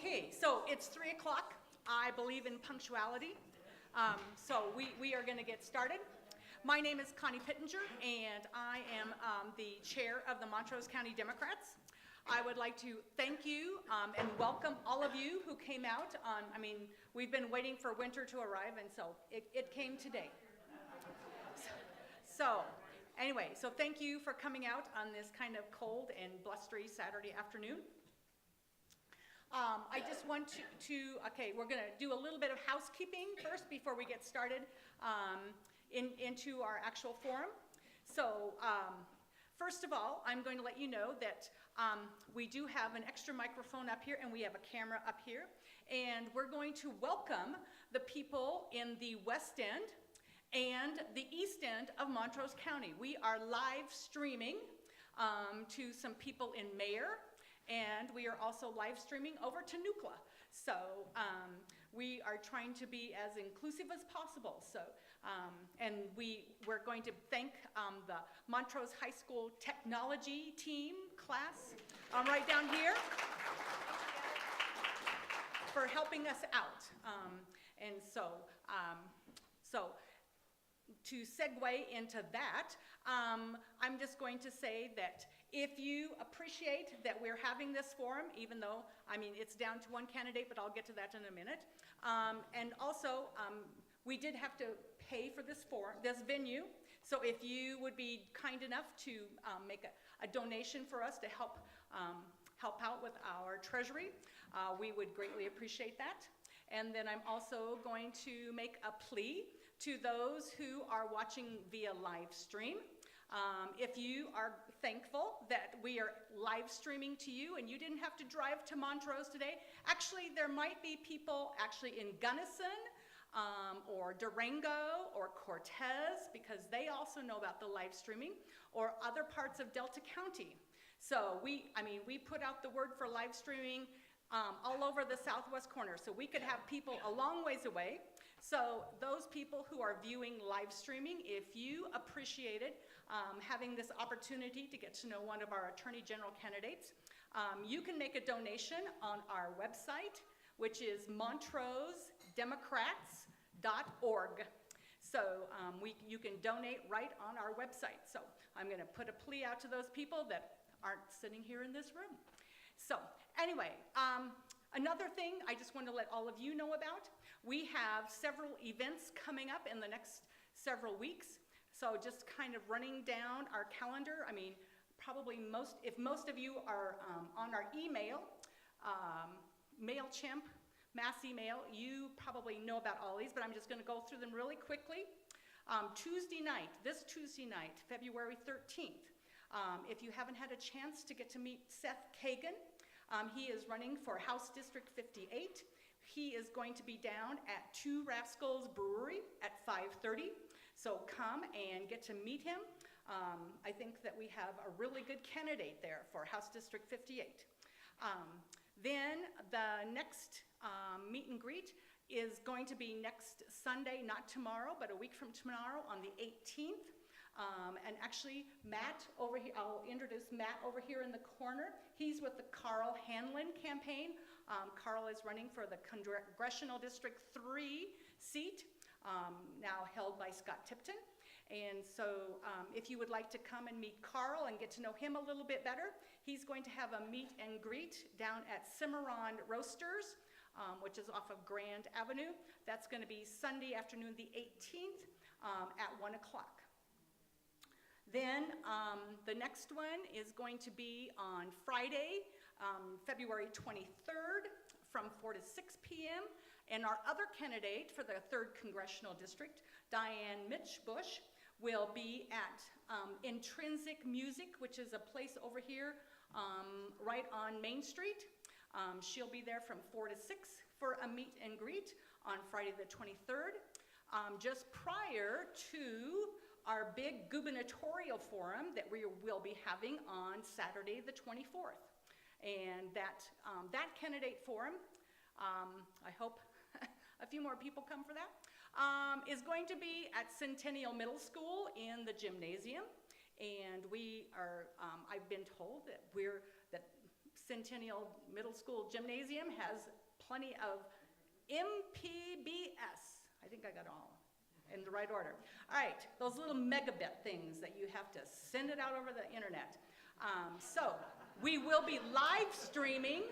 Okay, so it's 3 o'clock. I believe in punctuality. So we are going to get started. My name is Connie Pittenger, and I am the chair of the Montrose County Democrats. I would like to thank you and welcome all of you who came out on, we've been waiting for winter to arrive, and so it came today. So anyway, so thank you for coming out on this kind of cold and blustery Saturday afternoon. I just want okay, we're going to do a little bit of housekeeping first before we get started into our actual forum. So first of all, I'm going to let you know that we do have an extra microphone up here and we have a camera up here. And we're going to welcome the people in the West End and the East End of Montrose County. We are live streaming to some people in Mayer. And we are also live streaming over to Nucla. So we are trying to be as inclusive as possible. So, and we're going to thank the Montrose High School Technology Team class right down here for helping us out. And so, to segue into that, I'm just going to say that if you appreciate that we're having this forum, even though, it's down to one candidate, but I'll get to that in a minute. And also, we did have to pay for this venue. So if you would be kind enough to make a donation for us to help out with our treasury, we would greatly appreciate that. And then I'm also going to make a plea to those who are watching via live stream. If you are thankful that we are live streaming to you and you didn't have to drive to Montrose today, actually there might be people actually in Gunnison or Durango or Cortez, because they also know about the live streaming, or other parts of Delta County. So we put out the word for live streaming all over the southwest corner, so we could have people a long ways away. So those people who are viewing live streaming, if you appreciated having this opportunity to get to know one of our Attorney General candidates, you can make a donation on our website, which is montrosedemocrats.org. So you can donate right on our website. So I'm going to put a plea out to those people that aren't sitting here in this room. So anyway, another thing I just want to let all of you know about, we have several events coming up in the next several weeks. So just kind of running down our calendar, probably if most of you are on our email, MailChimp, mass email, you probably know about all these, but I'm just going to go through them really quickly. This Tuesday night, February 13th, if you haven't had a chance to get to meet Seth Kagan, he is running for House District 58. He is going to be down at Two Rascals Brewery at 5:30. So come and get to meet him. I think that we have a really good candidate there for House District 58. Then the next meet and greet is going to be next Sunday, not tomorrow, but a week from tomorrow on the 18th. And actually, Matt over here, I'll introduce Matt over here in the corner. He's with the Carl Hanlon campaign. Carl is running for the Congressional District 3 seat, now held by Scott Tipton. And so if you would like to come and meet Carl and get to know him a little bit better, he's going to have a meet and greet down at Cimarron Roasters, which is off of Grand Avenue. That's going to be Sunday afternoon, the 18th at 1 o'clock. Then the next one is going to be on Friday, February 23rd from 4 to 6 p.m. And our other candidate for the 3rd Congressional District, Diane Mitch-Bush, will be at Intrinsic Music, which is a place over here right on Main Street. She'll be there from 4 to 6 for a meet and greet on Friday the 23rd. Just prior to our big gubernatorial forum that we will be having on Saturday the 24th. And that candidate forum, I hope a few more people come for that, is going to be at Centennial Middle School in the gymnasium. And we are, I've been told that Centennial Middle School Gymnasium has plenty of MPBS. I think I got all in the right order. All right, those little megabit things that you have to send it out over the internet. So we will be live streaming.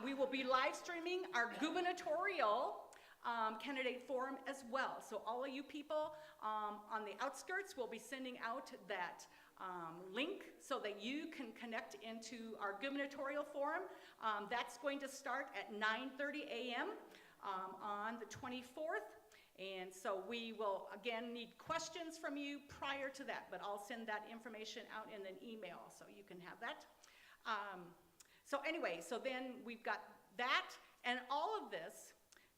We will be live streaming our gubernatorial candidate forum as well. So all of you people on the outskirts will be sending out that link so that you can connect into our gubernatorial forum. That's going to start at 9:30 a.m. On the 24th. And so we will, again, need questions from you prior to that, but I'll send that information out in an email so you can have that. So anyway, so then we've got that and all of this,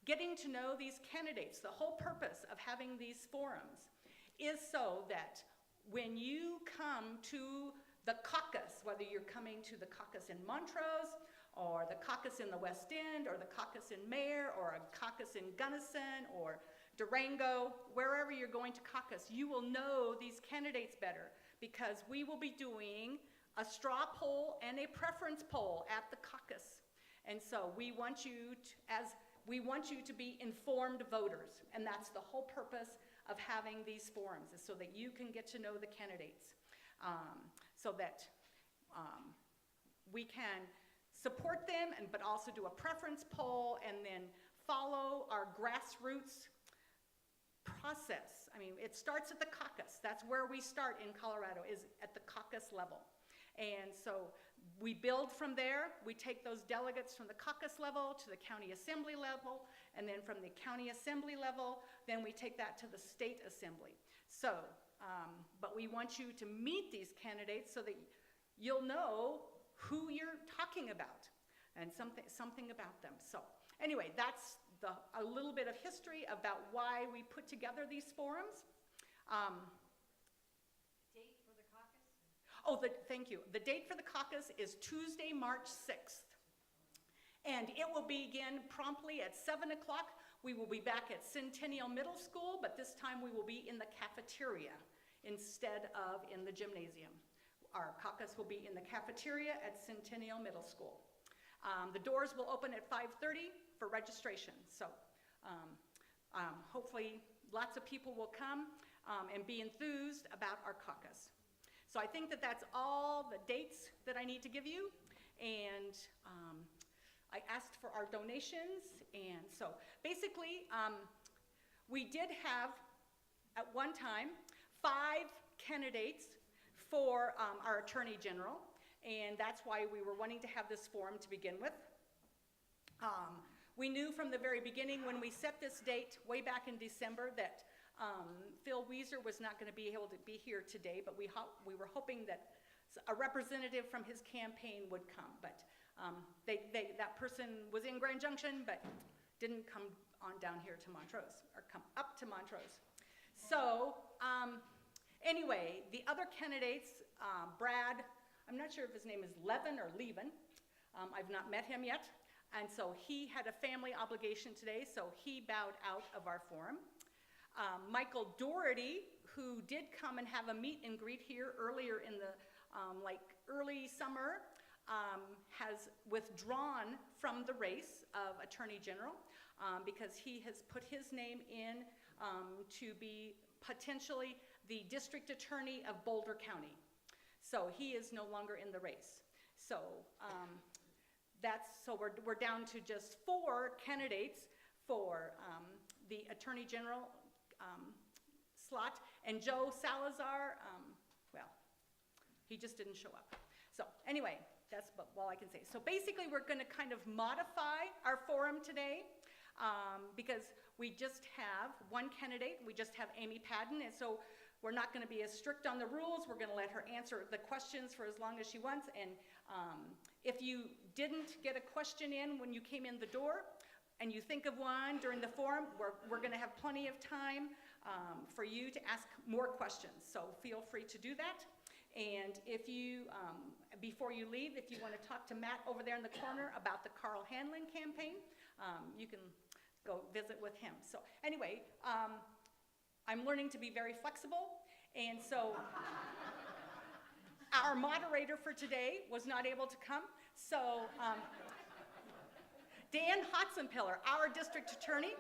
getting to know these candidates. The whole purpose of having these forums is so that when you come to the caucus, whether you're coming to the caucus in Montrose, or the caucus in the West End, or the caucus in Mayer, or a caucus in Gunnison, or Durango, wherever you're going to caucus, you will know these candidates better because we will be doing a straw poll and a preference poll at the caucus. And so we want you to be informed voters, and that's the whole purpose of having these forums, is so that you can get to know the candidates, so that we can support them, but also do a preference poll and then follow our grassroots process. I mean, it starts at the caucus. That's where we start in Colorado, is at the caucus level. And so we build from there. We take those delegates from the caucus level to the county assembly level, and then from the county assembly level, then we take that to the state assembly. So, but we want you to meet these candidates so that you'll know who you're talking about and something about them. So anyway, that's a little bit of history about why we put together these forums. Date for the caucus? Oh, thank you. The date for the caucus is Tuesday, March 6th. And it will begin promptly at 7 o'clock. We will be back at Centennial Middle School, but this time we will be in the cafeteria instead of in the gymnasium. Our caucus will be in the cafeteria at Centennial Middle School. The doors will open at 5:30 for registration. So hopefully lots of people will come and be enthused about our caucus. So I think that that's all the dates that I need to give you. And I asked for our donations. And so basically, we did have at one time 5 candidates for our Attorney General, and that's why we were wanting to have this forum to begin with. We knew from the very beginning when we set this date way back in December that Phil Weiser was not going to be able to be here today, but we were hoping that a representative from his campaign would come, but that person was in Grand Junction but didn't come on down here to Montrose, or come up to Montrose. So anyway, the other candidates, Brad, I'm not sure if his name is Levin or Levin. I've not met him yet. And so he had a family obligation today, so he bowed out of our forum. Michael Doherty, who did come and have a meet and greet here earlier in the early summer, has withdrawn from the race of Attorney General because he has put his name in to be potentially the district attorney of Boulder County. So he is no longer in the race. So we're down to just 4 candidates for the Attorney General slot, and Joe Salazar, well, he just didn't show up. So anyway, that's all I can say. So basically, we're going to kind of modify our forum today because we just have one candidate. We just have Amy Padden, and so we're not going to be as strict on the rules. We're going to let her answer the questions for as long as she wants. And if you didn't get a question in when you came in the door and you think of one during the forum, we're going to have plenty of time for you to ask more questions. So feel free to do that. And if you, before you leave, if you want to talk to Matt over there in the corner about the Carl Hanlon campaign, you can go visit with him. So anyway, I'm learning to be very flexible, and so Our moderator for today was not able to come, so Dan Hotzenpiller, our district attorney,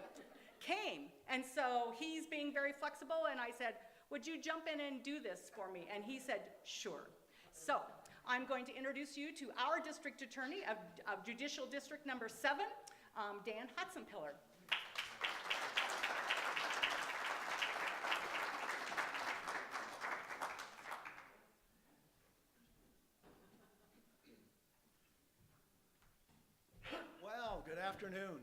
came, and so he's being very flexible, and I said, would you jump in and do this for me? And he said, sure. So I'm going to introduce you to our district attorney of Judicial District Number 7, Dan Hotzenpiller. Well, good afternoon.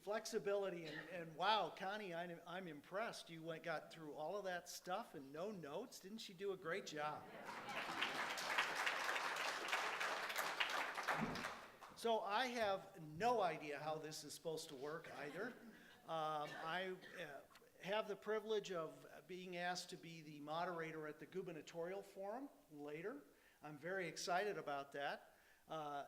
Flexibility and wow, Connie, I'm impressed. You got through all of that stuff and no notes. Didn't she do a great job? So I have no idea how this is supposed to work either. I have the privilege of being asked to be the moderator at the gubernatorial forum later. I'm very excited about that.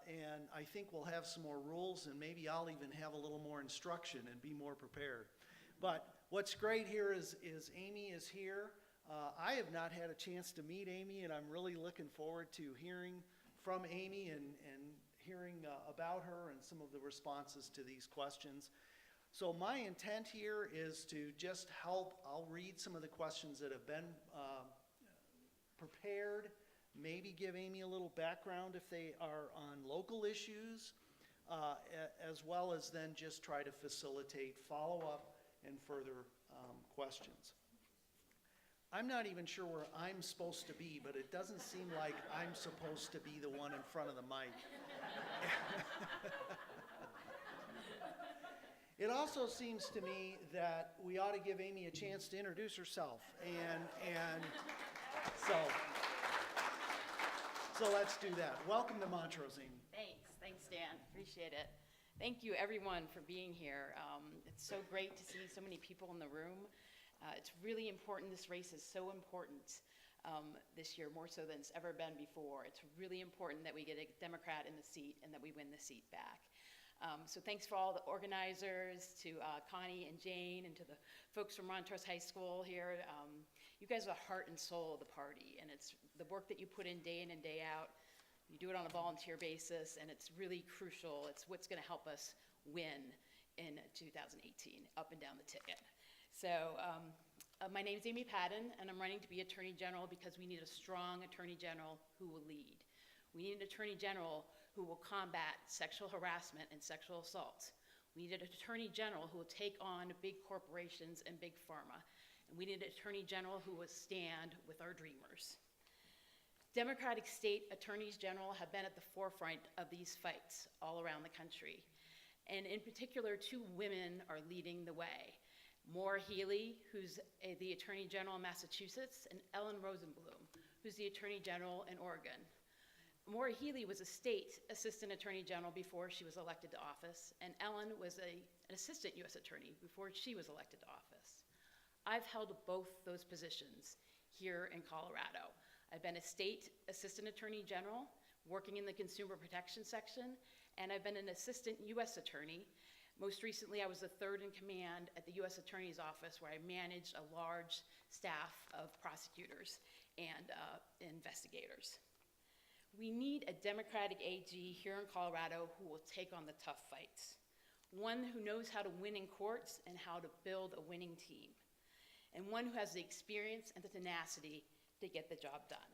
And I think we'll have some more rules, and maybe I'll even have a little more instruction and be more prepared. But what's great here is Amy is here. I have not had a chance to meet Amy, and I'm really looking forward to hearing from Amy and hearing about her and some of the responses to these questions. So my intent here is to just help. I'll read some of the questions that have been prepared. Maybe give Amy a little background if they are on local issues, as well as then just try to facilitate follow-up and further questions. I'm not even sure where I'm supposed to be, but it doesn't seem like I'm supposed to be the one in front of the mic. It also seems to me that we ought to give Amy a chance to introduce herself, and so let's do that. Welcome to Montrose, Amy. Thanks, Dan. Appreciate it. Thank you, everyone, for being here. It's so great to see so many people in the room. It's really important. This race is so important this year, more so than it's ever been before. It's really important that we get a Democrat in the seat and that we win the seat back. So thanks for all the organizers, to Connie and Jane, and to the folks from Montrose High School here. You guys are the heart and soul of the party, and it's the work that you put in and day out. You do it on a volunteer basis, and it's really crucial. It's what's going to help us win in 2018, up and down the ticket. So my name is Amy Padden, and I'm running to be Attorney General because we need a strong Attorney General who will lead. We need an Attorney General who will combat sexual harassment and sexual assault. We need an Attorney General who will take on big corporations and big pharma. And we need an Attorney General who will stand with our dreamers. Democratic state attorneys general have been at the forefront of these fights all around the country. And in particular, 2 women are leading the way. Maura Healey, who's the Attorney General in Massachusetts, and Ellen Rosenblum, who's the Attorney General in Oregon. Maura Healey was a state assistant attorney general before she was elected to office, and Ellen was an assistant U.S. attorney before she was elected to office. I've held both those positions here in Colorado. I've been a state assistant attorney general working in the consumer protection section, and I've been an assistant U.S. attorney. Most recently, I was the 3rd in command at the U.S. Attorney's Office, where I managed a large staff of prosecutors and investigators. We need a Democratic AG here in Colorado who will take on the tough fights, one who knows how to win in courts and how to build a winning team, and one who has the experience and the tenacity to get the job done.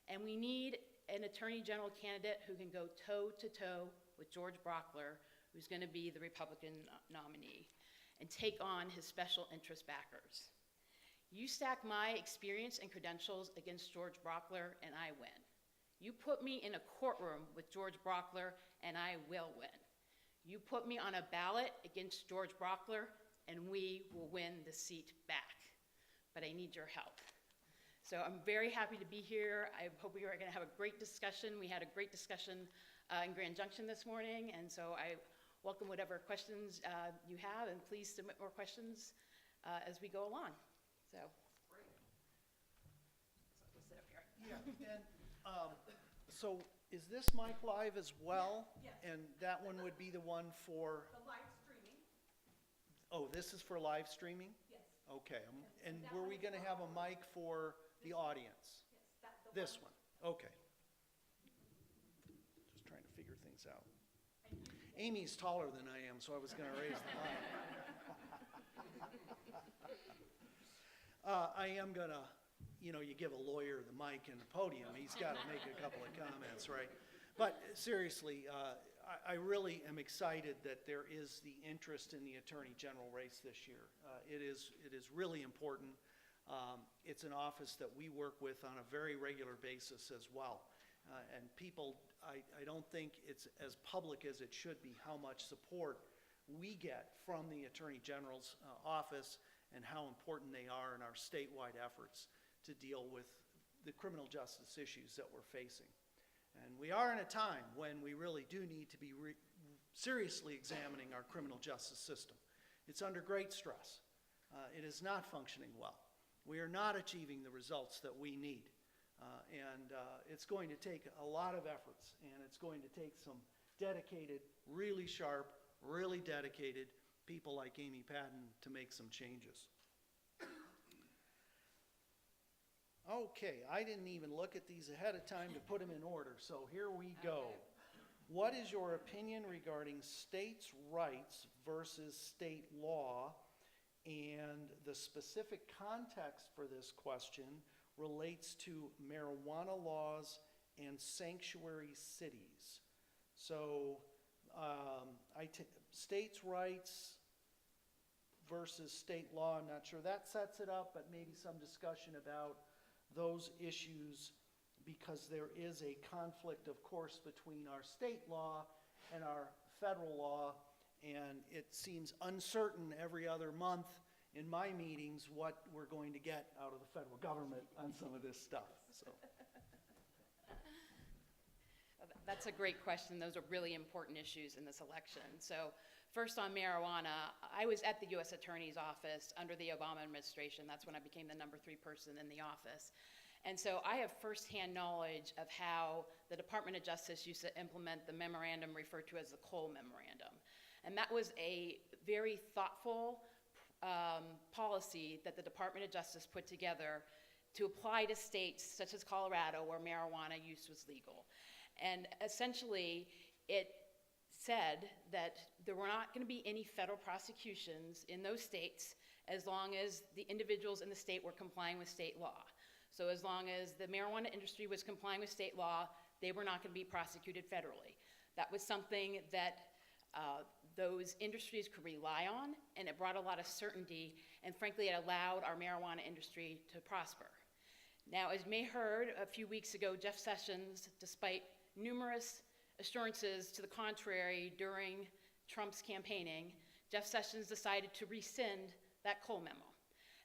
And we need an Attorney General candidate who can go toe-to-toe with George Brockler, who's going to be the Republican nominee, and take on his special interest backers. You stack my experience and credentials against George Brockler, and I win. You put me in a courtroom with George Brockler, and I will win. You put me on a ballot against George Brockler, and we will win the seat back. But I need your help. So I'm very happy to be here. I hope we are going to have a great discussion. We had a great discussion in Grand Junction this morning, and so I welcome whatever questions you have, and please submit more questions as we go along. So, great. So we'll sit up here. Yeah, and so is this mic live as well? Yes. And that one would be the one for, The live streaming, oh, this is for live streaming? yes. Okay, and were we going to have a mic for the audience? Yes, that This one, okay. Just trying to figure things out. Amy's taller than I am, so I was going to raise the line. I am going to, you know, you give a lawyer the mic and the podium, he's got to make a couple of comments, right? But seriously, I really am excited that there is the interest in the Attorney General race this year. It is really important. It's an office that we work with on a very regular basis as well. And people, I don't think it's as public as it should be how much support we get from the Attorney General's office and how important they are in our statewide efforts to deal with the criminal justice issues that we're facing. And we are in a time when we really do need to be seriously examining our criminal justice system. It's under great stress. It is not functioning well. We are not achieving the results that we need. And it's going to take a lot of efforts, and it's going to take some dedicated, really sharp, really dedicated people like Amy Patton to make some changes. Okay, I didn't even look at these ahead of time to put them in order, so here we go. What is your opinion regarding states' rights versus state law? And the specific context for this question relates to marijuana laws and sanctuary cities. So states' rights versus state law, I'm not sure that sets it up, but maybe some discussion about those issues, because there is a conflict, of course, between our state law and our federal law, and it seems uncertain every other month in my meetings what we're going to get out of the federal government on some of this stuff. So. That's a great question. Those are really important issues in this election. So first on marijuana, I was at the U.S. Attorney's Office under the Obama administration. That's when I became the #3 person in the office. And so I have firsthand knowledge of how the Department of Justice used to implement the memorandum referred to as the Cole Memorandum. And that was a very thoughtful policy that the Department of Justice put together to apply to states such as Colorado where marijuana use was legal. And essentially, it said that there were not going to be any federal prosecutions in those states as long as the individuals in the state were complying with state law. So as long as the marijuana industry was complying with state law, they were not going to be prosecuted federally. That was something that those industries could rely on, and it brought a lot of certainty, and frankly, it allowed our marijuana industry to prosper. Now, as you may have heard a few weeks ago, Jeff Sessions, despite numerous assurances to the contrary during Trump's campaigning, Jeff Sessions decided to rescind that Cole memo.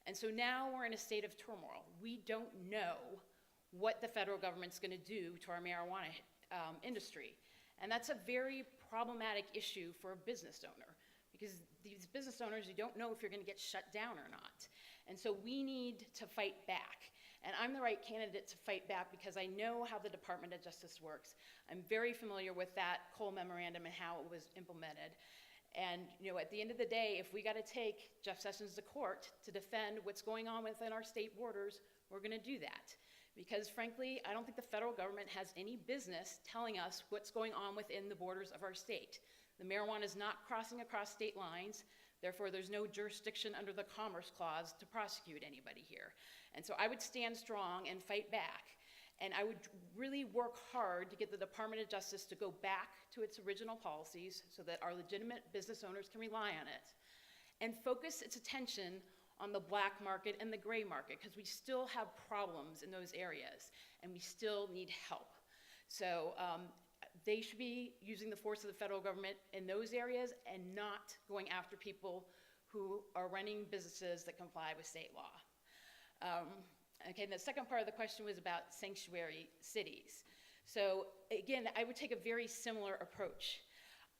And so now we're in a state of turmoil. We don't know what the federal government's going to do to our marijuana industry. And that's a very problematic issue for a business owner, because these business owners, you don't know if you're going to get shut down or not. And so we need to fight back. And I'm the right candidate to fight back because I know how the Department of Justice works. I'm very familiar with that Cole Memorandum and how it was implemented. And you know, at the end of the day, if we got to take Jeff Sessions to court to defend what's going on within our state borders, we're going to do that. Because frankly, I don't think the federal government has any business telling us what's going on within the borders of our state. The marijuana is not crossing across state lines. Therefore, there's no jurisdiction under the Commerce Clause to prosecute anybody here. And so I would stand strong and fight back. And I would really work hard to get the Department of Justice to go back to its original policies so that our legitimate business owners can rely on it, and focus its attention on the black market and the gray market, because we still have problems in those areas, and we still need help. So they should be using the force of the federal government in those areas and not going after people who are running businesses that comply with state law. Okay, the second part of the question was about sanctuary cities. So again, I would take a very similar approach.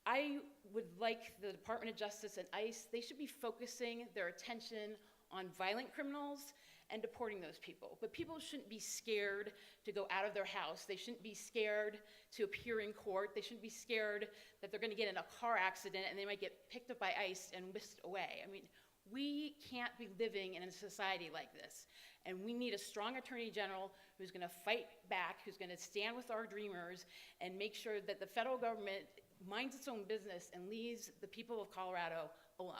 I would like the Department of Justice and ICE, they should be focusing their attention on violent criminals and deporting those people. But people shouldn't be scared to go out of their house. They shouldn't be scared to appear in court. They shouldn't be scared that they're going to get in a car accident and they might get picked up by ICE and whisked away. I mean, We can't be living in a society like this. And we need a strong Attorney General who's going to fight back, who's going to stand with our dreamers and make sure that the federal government minds its own business and leaves the people of Colorado alone.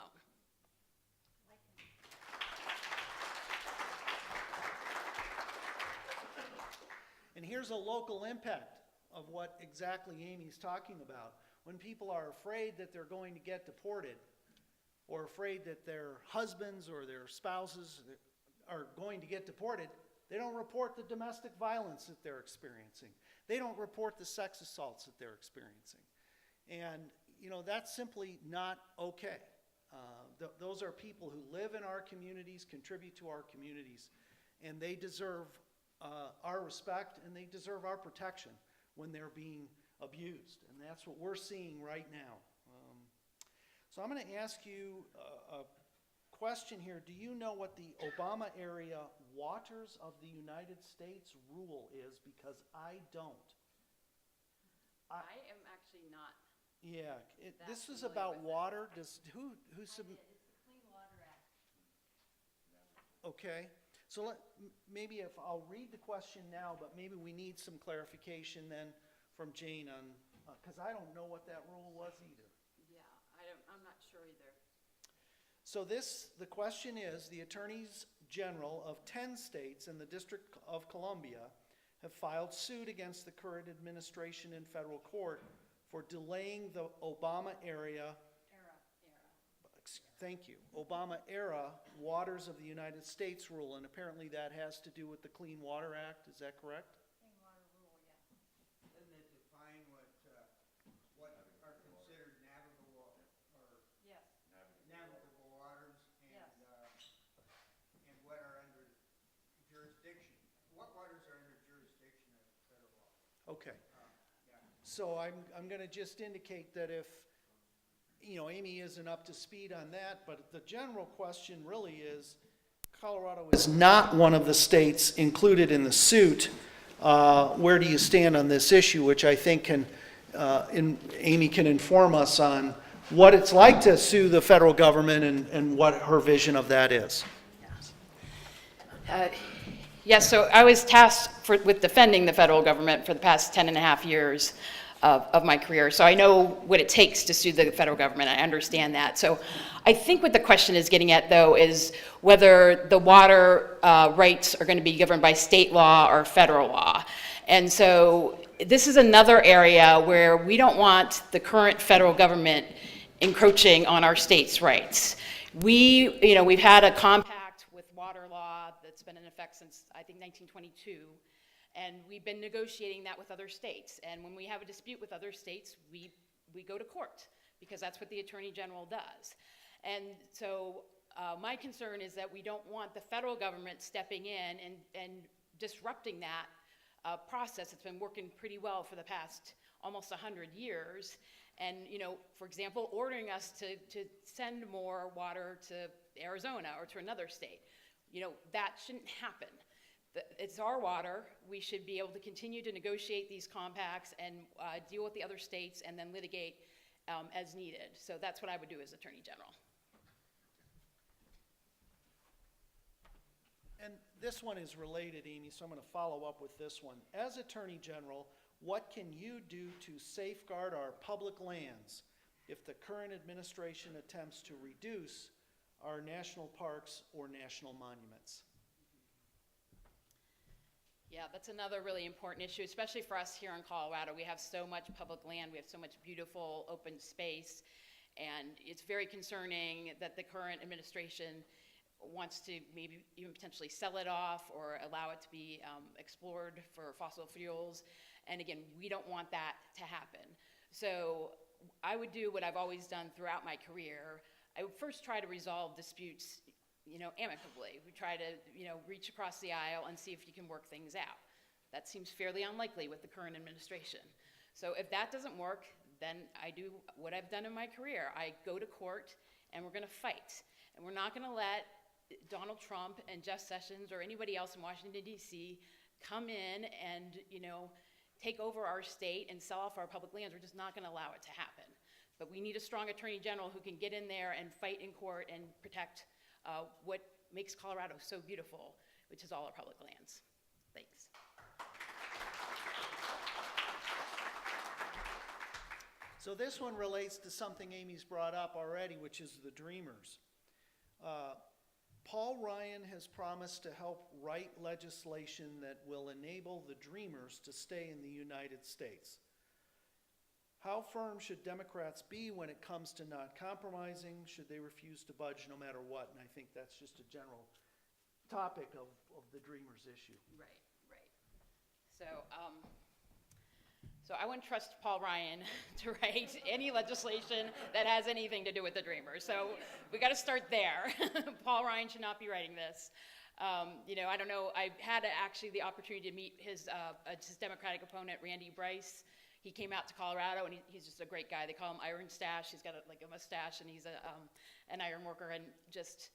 And here's a local impact of what exactly Amy's talking about. When people are afraid that they're going to get deported, or afraid that their husbands or their spouses are going to get deported, they don't report the domestic violence that they're experiencing. They don't report the sex assaults that they're experiencing. And, you know, that's simply not okay. Those are people who live in our communities, contribute to our communities, and they deserve our respect and they deserve our protection when they're being abused. And that's what we're seeing right now. So I'm going to ask you a question here. Do you know what the Obama area Waters of the United States rule is? Because I don't. I am actually not. Yeah, That this is familiar about with it. water. Does who It's the Clean Water Act. Okay, so maybe if I'll read the question now, but maybe we need some clarification then from Jane on, because I don't know what that rule was either. Yeah, I'm not sure either. So the question is, the attorneys general of 10 states and the District of Columbia have filed suit against the current administration in federal court for delaying the Obama era, thank you, Obama era Waters of the United States rule, and apparently that has to do with the Clean Water Act, is that correct? Clean Water Rule, yeah. Doesn't it define what are considered navigable or Yes. navigable waters Yes. and what are under jurisdiction? What waters are under jurisdiction of federal law? Okay. Yeah. So I'm going to just indicate that if, you know, Amy isn't up to speed on that, but the general question really is, Colorado is not one of the states included in the suit. Where do you stand on this issue, which I think Amy can inform us on what it's like to sue the federal government and what her vision of that is. Yes, so I was tasked with defending the federal government for the past 10 and a half years of my career. So I know what it takes to sue the federal government. I understand that. So I think what the question is getting at, though, is whether the water rights are going to be governed by state law or federal law. And so this is another area where we don't want the current federal government encroaching on our states' rights. We've had a compact with water law that's been in effect since, I think, 1922. And we've been negotiating that with other states. And when we have a dispute with other states, we go to court, because that's what the Attorney General does. And so my concern is that we don't want the federal government stepping in and disrupting that process. It's been working pretty well for the past almost 100 years. And, for example, ordering us to send more water to Arizona or to another state. That shouldn't happen. It's our water. We should be able to continue to negotiate these compacts and deal with the other states and then litigate as needed. So that's what I would do as Attorney General. And this one is related, Amy, so I'm going to follow up with this one. As Attorney General, what can you do to safeguard our public lands if the current administration attempts to reduce our national parks or national monuments? Yeah, that's another really important issue, especially for us here in Colorado. We have so much public land, we have so much beautiful open space, and it's very concerning that the current administration wants to maybe even potentially sell it off or allow it to be explored for fossil fuels. And again, we don't want that to happen. So I would do what I've always done throughout my career. I would first try to resolve disputes amicably. We try to, reach across the aisle and see if you can work things out. That seems fairly unlikely with the current administration. So if that doesn't work, then I do what I've done in my career. I go to court and we're going to fight. And we're not going to let Donald Trump and Jeff Sessions or anybody else in Washington, D.C. come in and, take over our state and sell off our public lands. We're just not going to allow it to happen. But we need a strong Attorney General who can get in there and fight in court and protect what makes Colorado so beautiful, which is all our public lands. Thanks. So this one relates to something Amy's brought up already, which is the Dreamers. Paul Ryan has promised to help write legislation that will enable the Dreamers to stay in the United States. How firm should Democrats be when it comes to not compromising? Should they refuse to budge no matter what? And I think that's just a general topic of the Dreamers issue. Right. So I wouldn't trust Paul Ryan to write any legislation that has anything to do with the Dreamers. So we got to start there. Paul Ryan should not be writing this. I don't know. I had actually the opportunity to meet his Democratic opponent, Randy Bryce. He came out to Colorado, and he's just a great guy. They call him Iron Stash. He's got a mustache, and he's an iron worker, and just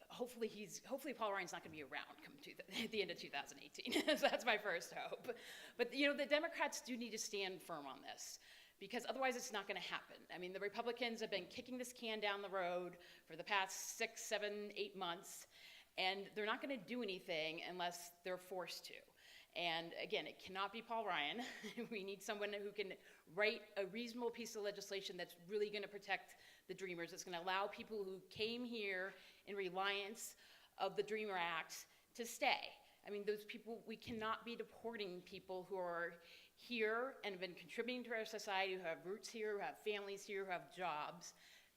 hopefully Paul Ryan's not going to be around come to the end of 2018. So that's my first hope. But the Democrats do need to stand firm on this, because otherwise it's not going to happen. I mean, the Republicans have been kicking this can down the road for the past 6, 7, 8 months, and they're not going to do anything unless they're forced to. And again, it cannot be Paul Ryan. We need someone who can write a reasonable piece of legislation that's really going to protect the Dreamers. It's going to allow people who came here in reliance of the Dreamer Act to stay. I mean, those people, we cannot be deporting people who are here and have been contributing to our society, who have roots here, who have families here, who have jobs.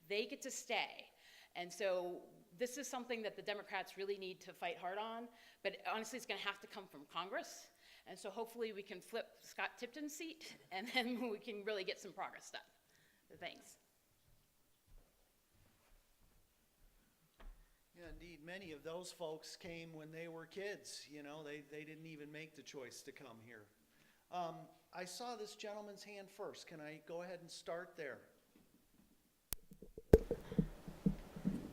They get to stay. And so this is something that the Democrats really need to fight hard on, but honestly, it's going to have to come from Congress. And so hopefully we can flip Scott Tipton's seat, and then we can really get some progress done. So thanks. Yeah, indeed, many of those folks came when they were kids. They didn't even make the choice to come here. I saw this gentleman's hand first. Can I go ahead and start there?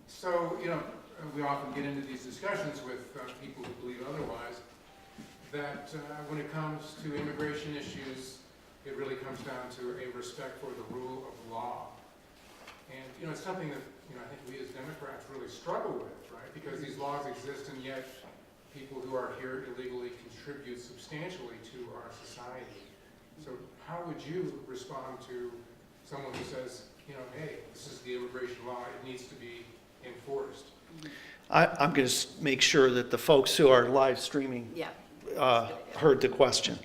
So, we often get into these discussions with people who believe otherwise, that when it comes to immigration issues, it really comes down to a respect for the rule of law. And, it's something that, I think we as Democrats really struggle with, right? Because these laws exist, and yet people who are here illegally contribute substantially to our society. So how would you respond to someone who says, hey, this is the immigration law, it needs to be enforced? I'm going to make sure that the folks who are live streaming heard the question.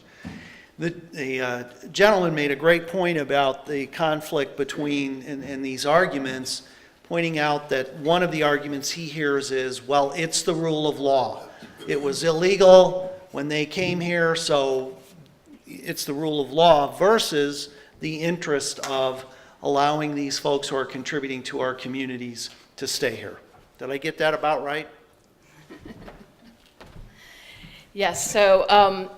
The gentleman made a great point about the conflict between, and these arguments, pointing out that one of the arguments he hears is, well, it's the rule of law. It was illegal when they came here, so it's the rule of law, versus the interest of allowing these folks who are contributing to our communities to stay here. Did I get that about right? Yes, so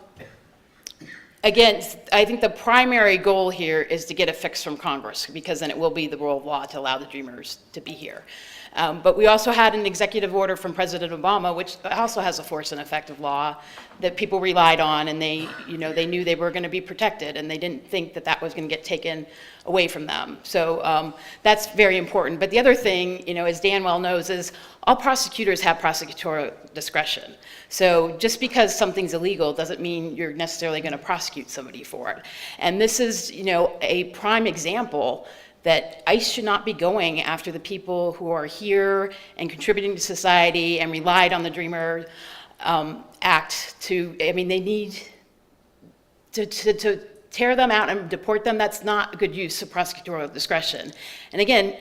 again, I think the primary goal here is to get a fix from Congress, because then it will be the rule of law to allow the Dreamers to be here. But we also had an executive order from President Obama, which also has a force and effect of law that people relied on, and they knew they were going to be protected, and they didn't think that that was going to get taken away from them. So that's very important. But the other thing, as Dan well knows, is all prosecutors have prosecutorial discretion. So just because something's illegal doesn't mean you're necessarily going to prosecute somebody for it. And this is, a prime example that ICE should not be going after the people who are here and contributing to society and relied on the Dreamer Act they need to tear them out and deport them. That's not a good use of prosecutorial discretion. And again,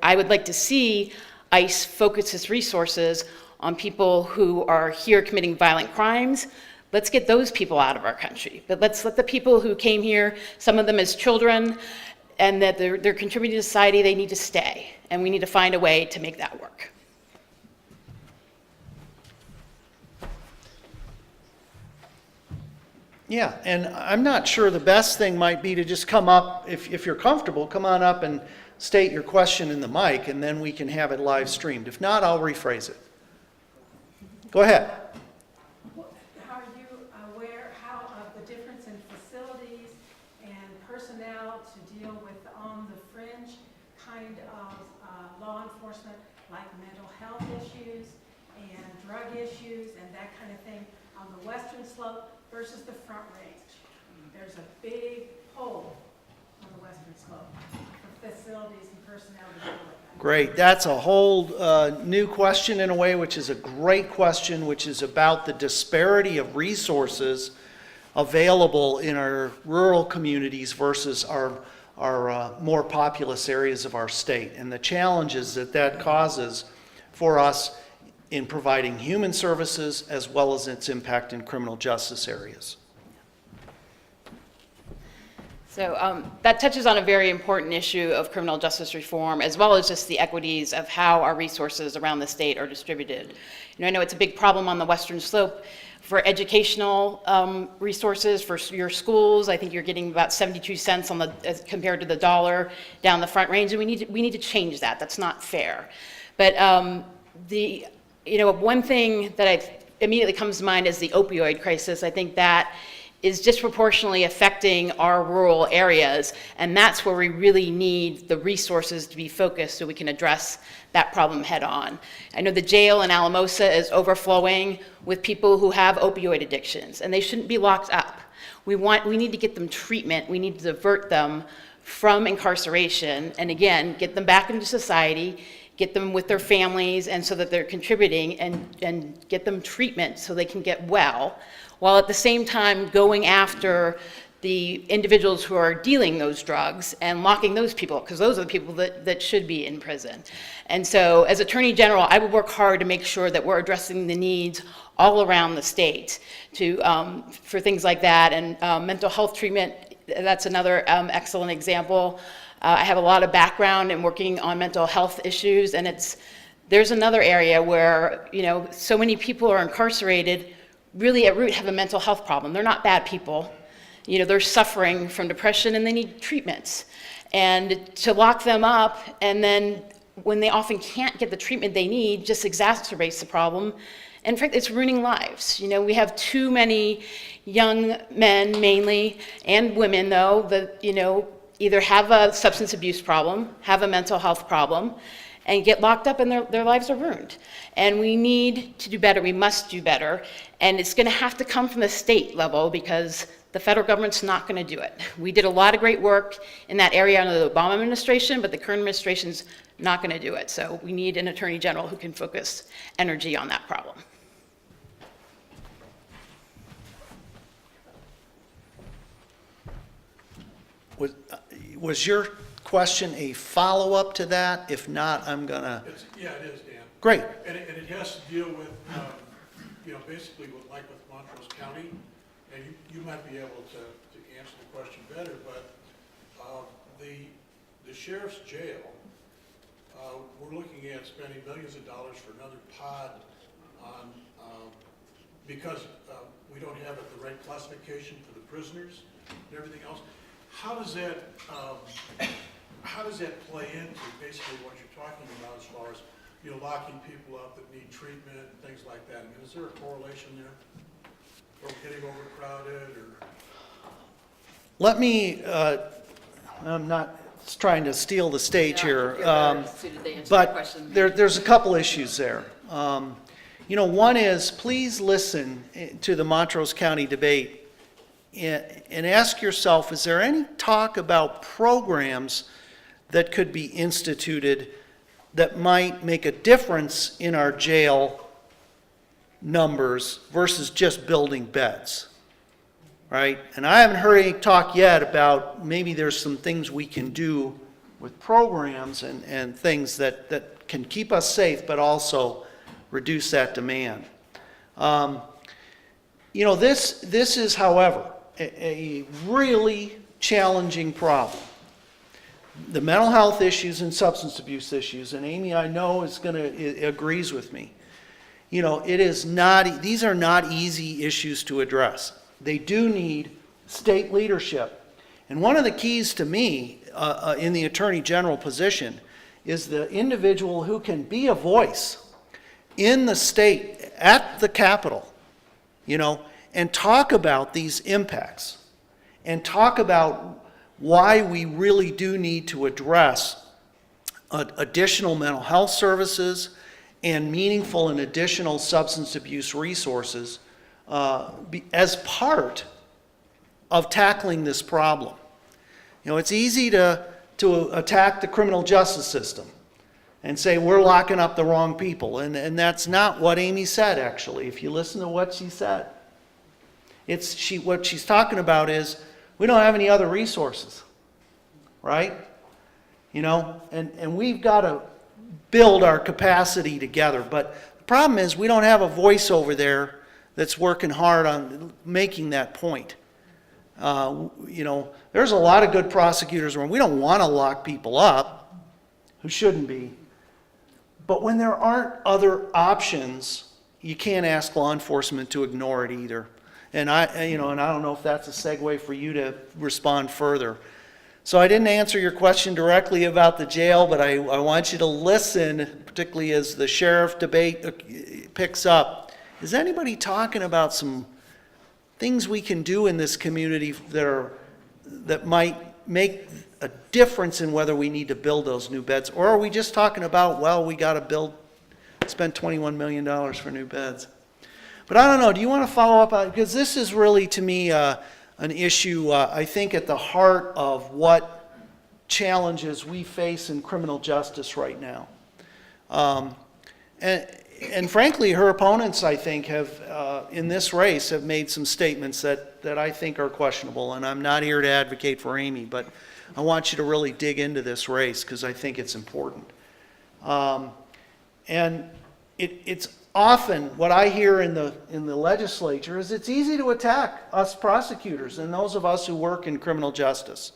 I would like to see ICE focus its resources on people who are here committing violent crimes. Let's get those people out of our country. But let's let the people who came here, some of them as children, and that they're contributing to society, they need to stay. And we need to find a way to make that work. Yeah, and I'm not sure the best thing might be to just come up, if you're comfortable, come on up and state your question in the mic, and then we can have it live streamed. If not, I'll rephrase it. Go ahead. How are you aware of the difference in facilities and personnel to deal with on the fringe kind of law enforcement like mental health issues and drug issues and that kind of thing on the western slope versus the Front Range. There's a big hole on the western slope for facilities and personnel to deal with that. Great. That's a whole new question in a way, which is a great question, which is about the disparity of resources available in our rural communities versus our more populous areas of our state, and the challenges that that causes for us in providing human services as well as its impact in criminal justice areas. So that touches on a very important issue of criminal justice reform, as well as just the equities of how our resources around the state are distributed. You know, I know it's a big problem on the western slope for educational resources for your schools. I think you're getting about 72 cents on as compared to the dollar down the Front Range, and we need to change that. That's not fair. But one thing that immediately comes to mind is the opioid crisis. I think that is disproportionately affecting our rural areas, and that's where we really need the resources to be focused so we can address that problem head on. I know the jail in Alamosa is overflowing with people who have opioid addictions, and they shouldn't be locked up. We need to get them treatment. We need to divert them from incarceration, and again, get them back into society, get them with their families, and so that they're contributing, and get them treatment so they can get well, while at the same time going after the individuals who are dealing those drugs and locking those people, because those are the people that should be in prison. And so as Attorney General, I would work hard to make sure that we're addressing the needs all around the state for things like that. And mental health treatment, that's another excellent example. I have a lot of background in working on mental health issues, and there's another area where, so many people are incarcerated really at root have a mental health problem. They're not bad people. They're suffering from depression and they need treatments. And to lock them up, and then when they often can't get the treatment they need, just exacerbates the problem. And in fact, it's ruining lives. We have too many young men mainly, and women though, that either have a substance abuse problem, have a mental health problem, and get locked up and their lives are ruined. And we need to do better, we must do better, and it's gonna have to come from the state level because the federal government's not gonna do it. We did a lot of great work in that area under the Obama administration, but the current administration's not gonna do it. So we need an Attorney General who can focus energy on that problem. Was your question a follow-up to that? If not, I'm gonna. Yeah, it is, Dan. Great. And it has to deal with, basically with Montrose County, and you might be able to answer the question better, but the sheriff's jail, we're looking at spending millions of dollars for another pod on, because we don't have the right classification for the prisoners and everything else. How does that play into basically what you're talking about as far as, locking people up that need treatment and things like that? I mean, is there a correlation there? Or getting overcrowded or? Let me, I'm not trying to steal the stage here, but there's a couple issues there. One is, please listen to the Montrose County debate and ask yourself, is there any talk about programs that could be instituted that might make a difference in our jail numbers versus just building beds, right? And I haven't heard any talk yet about maybe there's some things we can do with programs and things that can keep us safe but also reduce that demand. This is, however, a really challenging problem. The mental health issues and substance abuse issues, and Amy, I know, agrees with me. These are not easy issues to address. They do need state leadership. And one of the keys to me in the Attorney General position is the individual who can be a voice in the state, at the Capitol, and talk about these impacts and talk about why we really do need to address additional mental health services and meaningful and additional substance abuse resources as part of tackling this problem. You know, it's easy to attack the criminal justice system and say we're locking up the wrong people, and that's not what Amy said, actually. If you listen to what she said, what she's talking about is we don't have any other resources, right? You know, and we've got to build our capacity together. But the problem is we don't have a voice over there that's working hard on making that point. You know, there's a lot of good prosecutors where we don't want to lock people up who shouldn't be. But when there aren't other options, you can't ask law enforcement to ignore it either. And I don't know if that's a segue for you to respond further. So I didn't answer your question directly about the jail, but I want you to listen, particularly as the sheriff debate picks up. Is anybody talking about some things we can do in this community that might make a difference in whether we need to build those new beds? Or are we just talking about, well, we got to spend $21 million for new beds? But I don't know, do you want to follow up on, because this is really, to me, an issue, I think, at the heart of what challenges we face in criminal justice right now. And frankly, her opponents, I think, have, in this race, have made some statements that I think are questionable. And I'm not here to advocate for Amy, but I want you to really dig into this race because I think it's important. And it's often what I hear in the legislature is it's easy to attack us prosecutors and those of us who work in criminal justice.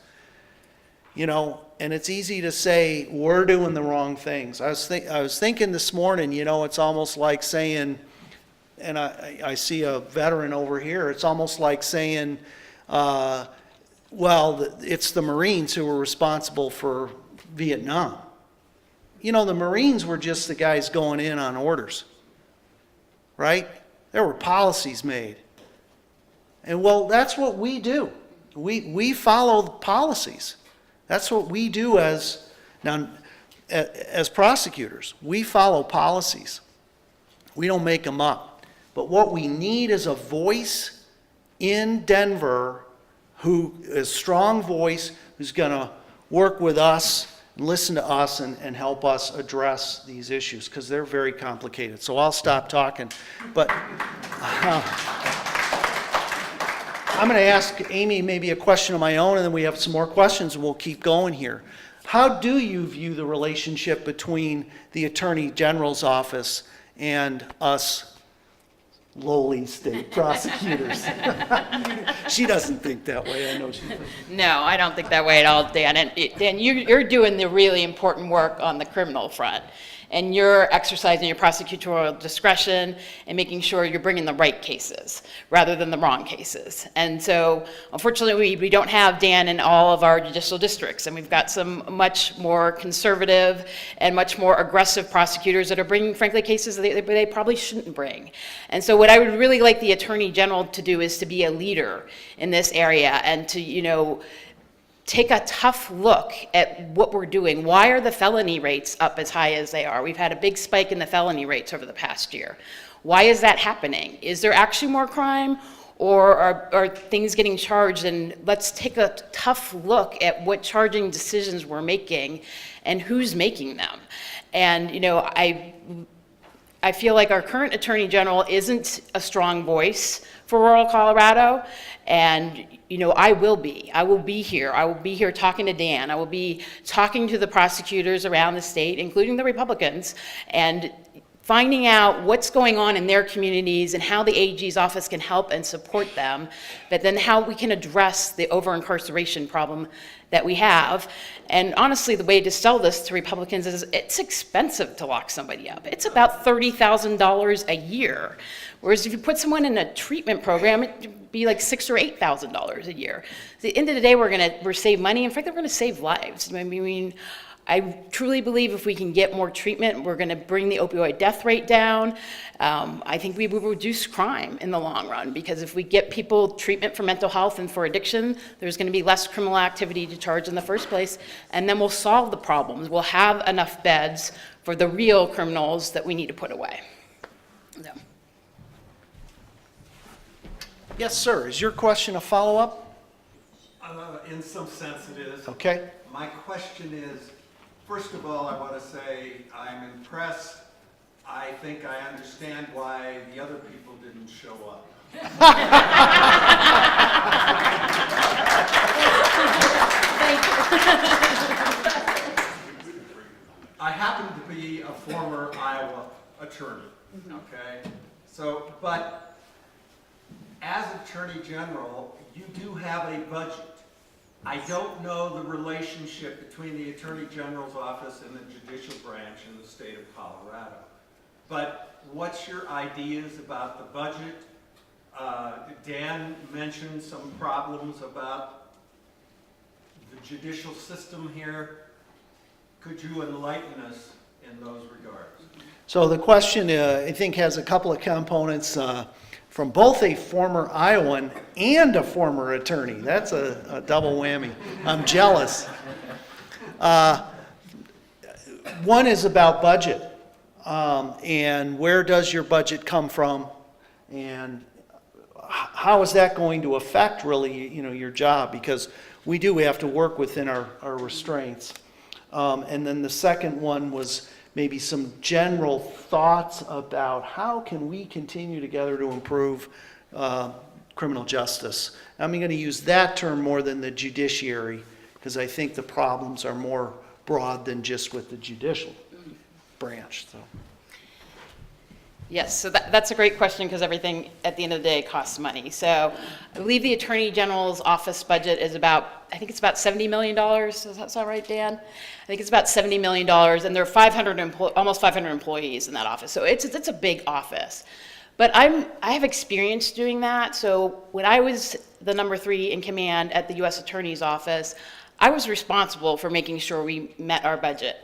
You know, and it's easy to say we're doing the wrong things. I was thinking this morning, you know, it's almost like saying, and I see a veteran over here, it's almost like saying, well, it's the Marines who were responsible for Vietnam. You know, the Marines were just the guys going in on orders, right? There were policies made. And well, that's what we do. We follow the policies. That's what we do as prosecutors. We follow policies. We don't make them up. But what we need is a voice in Denver who is a strong voice, who's going to work with us and listen to us and help us address these issues because they're very complicated. So I'll stop talking. But I'm going to ask Amy maybe a question of my own, and then we have some more questions, and we'll keep going here. How do you view the relationship between the Attorney General's office and us lowly state prosecutors? She doesn't think that way. I know she doesn't. No, I don't think that way at all, Dan. And Dan, you're doing the really important work on the criminal front. And you're exercising your prosecutorial discretion and making sure you're bringing the right cases rather than the wrong cases. And so, unfortunately, we don't have Dan in all of our judicial districts, and we've got some much more conservative and much more aggressive prosecutors that are bringing, frankly, cases that they probably shouldn't bring. And so what I would really like the Attorney General to do is to be a leader in this area and to, you know, take a tough look at what we're doing. Why are the felony rates up as high as they are? We've had a big spike in the felony rates over the past year. Why is that happening? Is there actually more crime, or are things getting charged? And let's take a tough look at what charging decisions we're making and who's making them. And, you know, I feel like our current Attorney General isn't a strong voice for rural Colorado, and you know, I will be here. I will be here talking to Dan. I will be talking to the prosecutors around the state, including the Republicans, and finding out what's going on in their communities and how the AG's office can help and support them, but then how we can address the over-incarceration problem that we have. And honestly, the way to sell this to Republicans is it's expensive to lock somebody up. It's about $30,000 a year. Whereas if you put someone in a treatment program, it'd be like $6,000 or $8,000 a year. At the end of the day, we're save money, and frankly, we're gonna save lives. I mean, I truly believe if we can get more treatment, we're going to bring the opioid death rate down. I think we will reduce crime in the long run, because if we get people treatment for mental health and for addiction, there's going to be less criminal activity to charge in the first place, and then we'll solve the problems. We'll have enough beds for the real criminals that we need to put away. So. Yes, sir. Is your question a follow-up? In some sense it is. Okay. My question is, first of all, I want to say I'm impressed. I think I understand why the other people didn't show up. I happen to be a former Iowa attorney, okay? So, but as Attorney General, you do have a budget. I don't know the relationship between the Attorney General's office and the judicial branch in the state of Colorado. But what's your ideas about the budget? Dan mentioned some problems about the judicial system here. Could you enlighten us in those regards? So the question, I think, has a couple of components from both a former Iowan and a former attorney. That's a double whammy. I'm jealous. One is about budget, and where does your budget come from, and how is that going to affect really, your job? Because we do have to work within our restraints. And then the second one was maybe some general thoughts about how can we continue together to improve criminal justice. I'm going to use that term more than the judiciary, because I think the problems are more broad than just with the judicial branch. So. Yes, so that's a great question, because everything at the end of the day costs money. So I believe the Attorney General's office budget is about, I think it's about $70 million. Does that sound right, Dan? I think it's about $70 million, and there are almost 500 employees in that office. So it's a big office. But I have experience doing that. So when I was the number 3 in command at the U.S. Attorney's Office, I was responsible for making sure we met our budget.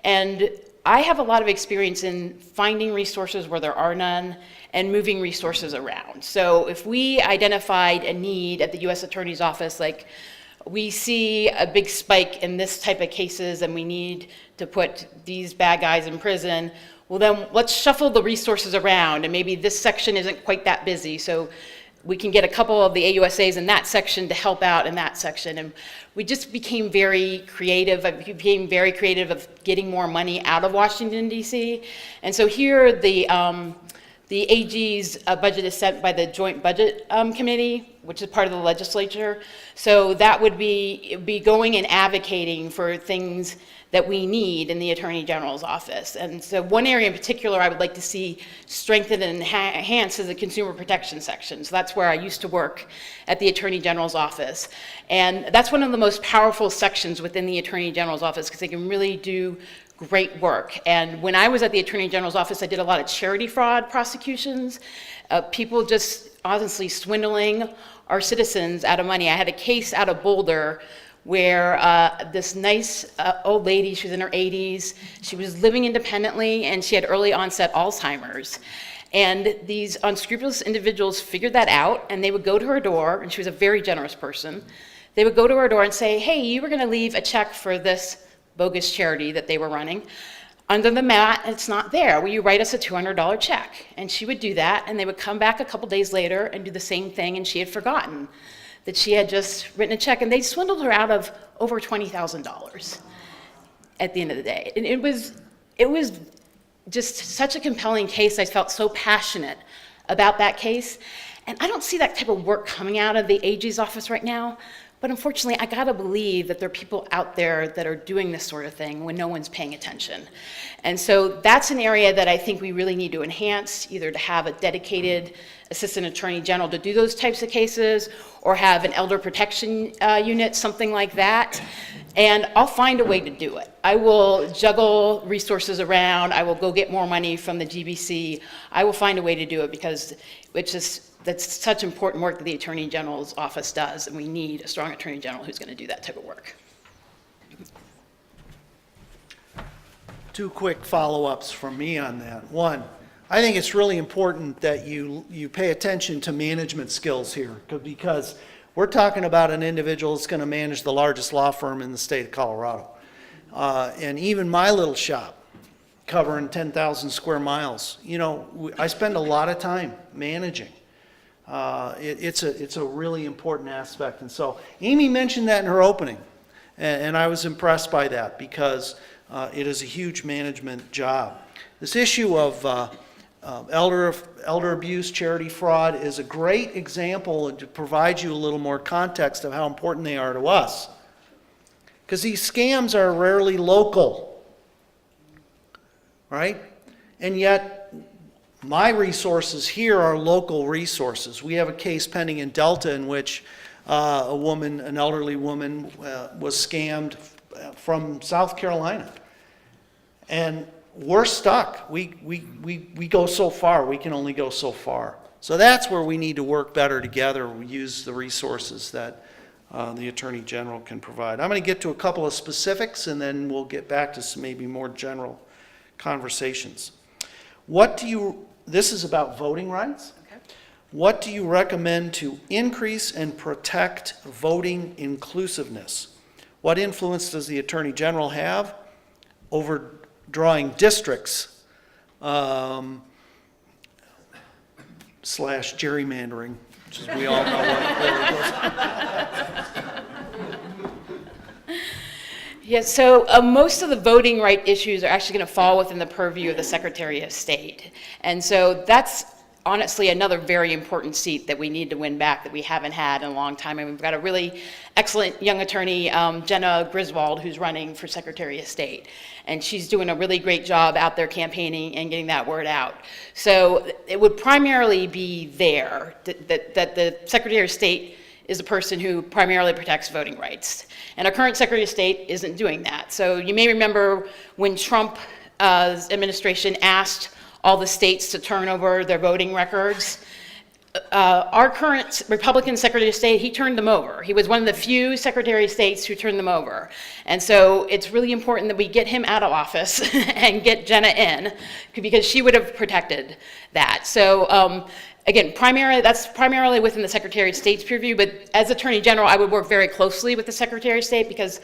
And I have a lot of experience in finding resources where there are none and moving resources around. So if we identified a need at the U.S. Attorney's Office, like we see a big spike in this type of cases and we need to put these bad guys in prison, well then let's shuffle the resources around, and maybe this section isn't quite that busy, so we can get a couple of the AUSAs in that section to help out in that section. And we just became very creative. I became very creative of getting more money out of Washington, D.C. And so here the AG's budget is set by the Joint Budget Committee, which is part of the legislature. So that would be going and advocating for things that we need in the Attorney General's office. And so one area in particular I would like to see strengthened and enhanced is the consumer protection section. So that's where I used to work at the Attorney General's office. And that's one of the most powerful sections within the Attorney General's office, because they can really do great work. And when I was at the Attorney General's office, I did a lot of charity fraud prosecutions, people just honestly swindling our citizens out of money. I had a case out of Boulder where this nice old lady, she was in her 80s, she was living independently, and she had early onset Alzheimer's. And these unscrupulous individuals figured that out, and they would go to her door, and she was a very generous person. They would go to her door and say, hey, you were gonna leave a check for this bogus charity that they were running. Under the mat, it's not there. Will you write us a $200 check? And she would do that, and they would come back a couple days later and do the same thing, and she had forgotten that she had just written a check, and they swindled her out of over $20,000 at the end of the day. And it was just such a compelling case. I felt so passionate about that case. And I don't see that type of work coming out of the AG's office right now. But unfortunately, I gotta believe that there are people out there that are doing this sort of thing when no one's paying attention. And so that's an area that I think we really need to enhance, either to have a dedicated assistant attorney general to do those types of cases, or have an elder protection unit, something like that. And I'll find a way to do it. I will juggle resources around. I will go get more money from the GBC. I will find a way to do it, because that's such important work that the Attorney General's office does, and we need a strong Attorney General who's going to do that type of work. Two quick follow-ups from me on that. One, I think it's really important that you pay attention to management skills here, because we're talking about an individual that's going to manage the largest law firm in the state of Colorado. And even my little shop, covering 10,000 square miles, you know, I spend a lot of time managing. It's a really important aspect. And so Amy mentioned that in her opening, and I was impressed by that, because it is a huge management job. This issue of elder abuse, charity fraud is a great example, and to provide you a little more context of how important they are to us. Because these scams are rarely local, right? And yet, my resources here are local resources. We have a case pending in Delta in which an elderly woman was scammed from South Carolina. And we're stuck. We go so far. We can only go so far. So that's where we need to work better together. We use the resources that the Attorney General can provide. I'm going to get to a couple of specifics, and then we'll get back to some maybe more general conversations. This is about voting rights. Okay. What do you recommend to increase and protect voting inclusiveness? What influence does the Attorney General have over drawing districts / gerrymandering, which is, we all know what it really goes. Yeah, so most of the voting right issues are actually going to fall within the purview of the Secretary of State. And so that's honestly another very important seat that we need to win back that we haven't had in a long time. And we've got a really excellent young attorney, Jenna Griswold, who's running for Secretary of State. And she's doing a really great job out there campaigning and getting that word out. So it would primarily be there that the Secretary of State is the person who primarily protects voting rights. And our current Secretary of State isn't doing that. So you may remember when Trump's administration asked all the states to turn over their voting records. Our current Republican Secretary of State, he turned them over. He was one of the few Secretary of States who turned them over. And so it's really important that we get him out of office and get Jenna in, because she would have protected that. So again, that's primarily within the Secretary of State's purview, but as Attorney General, I would work very closely with the Secretary of State, because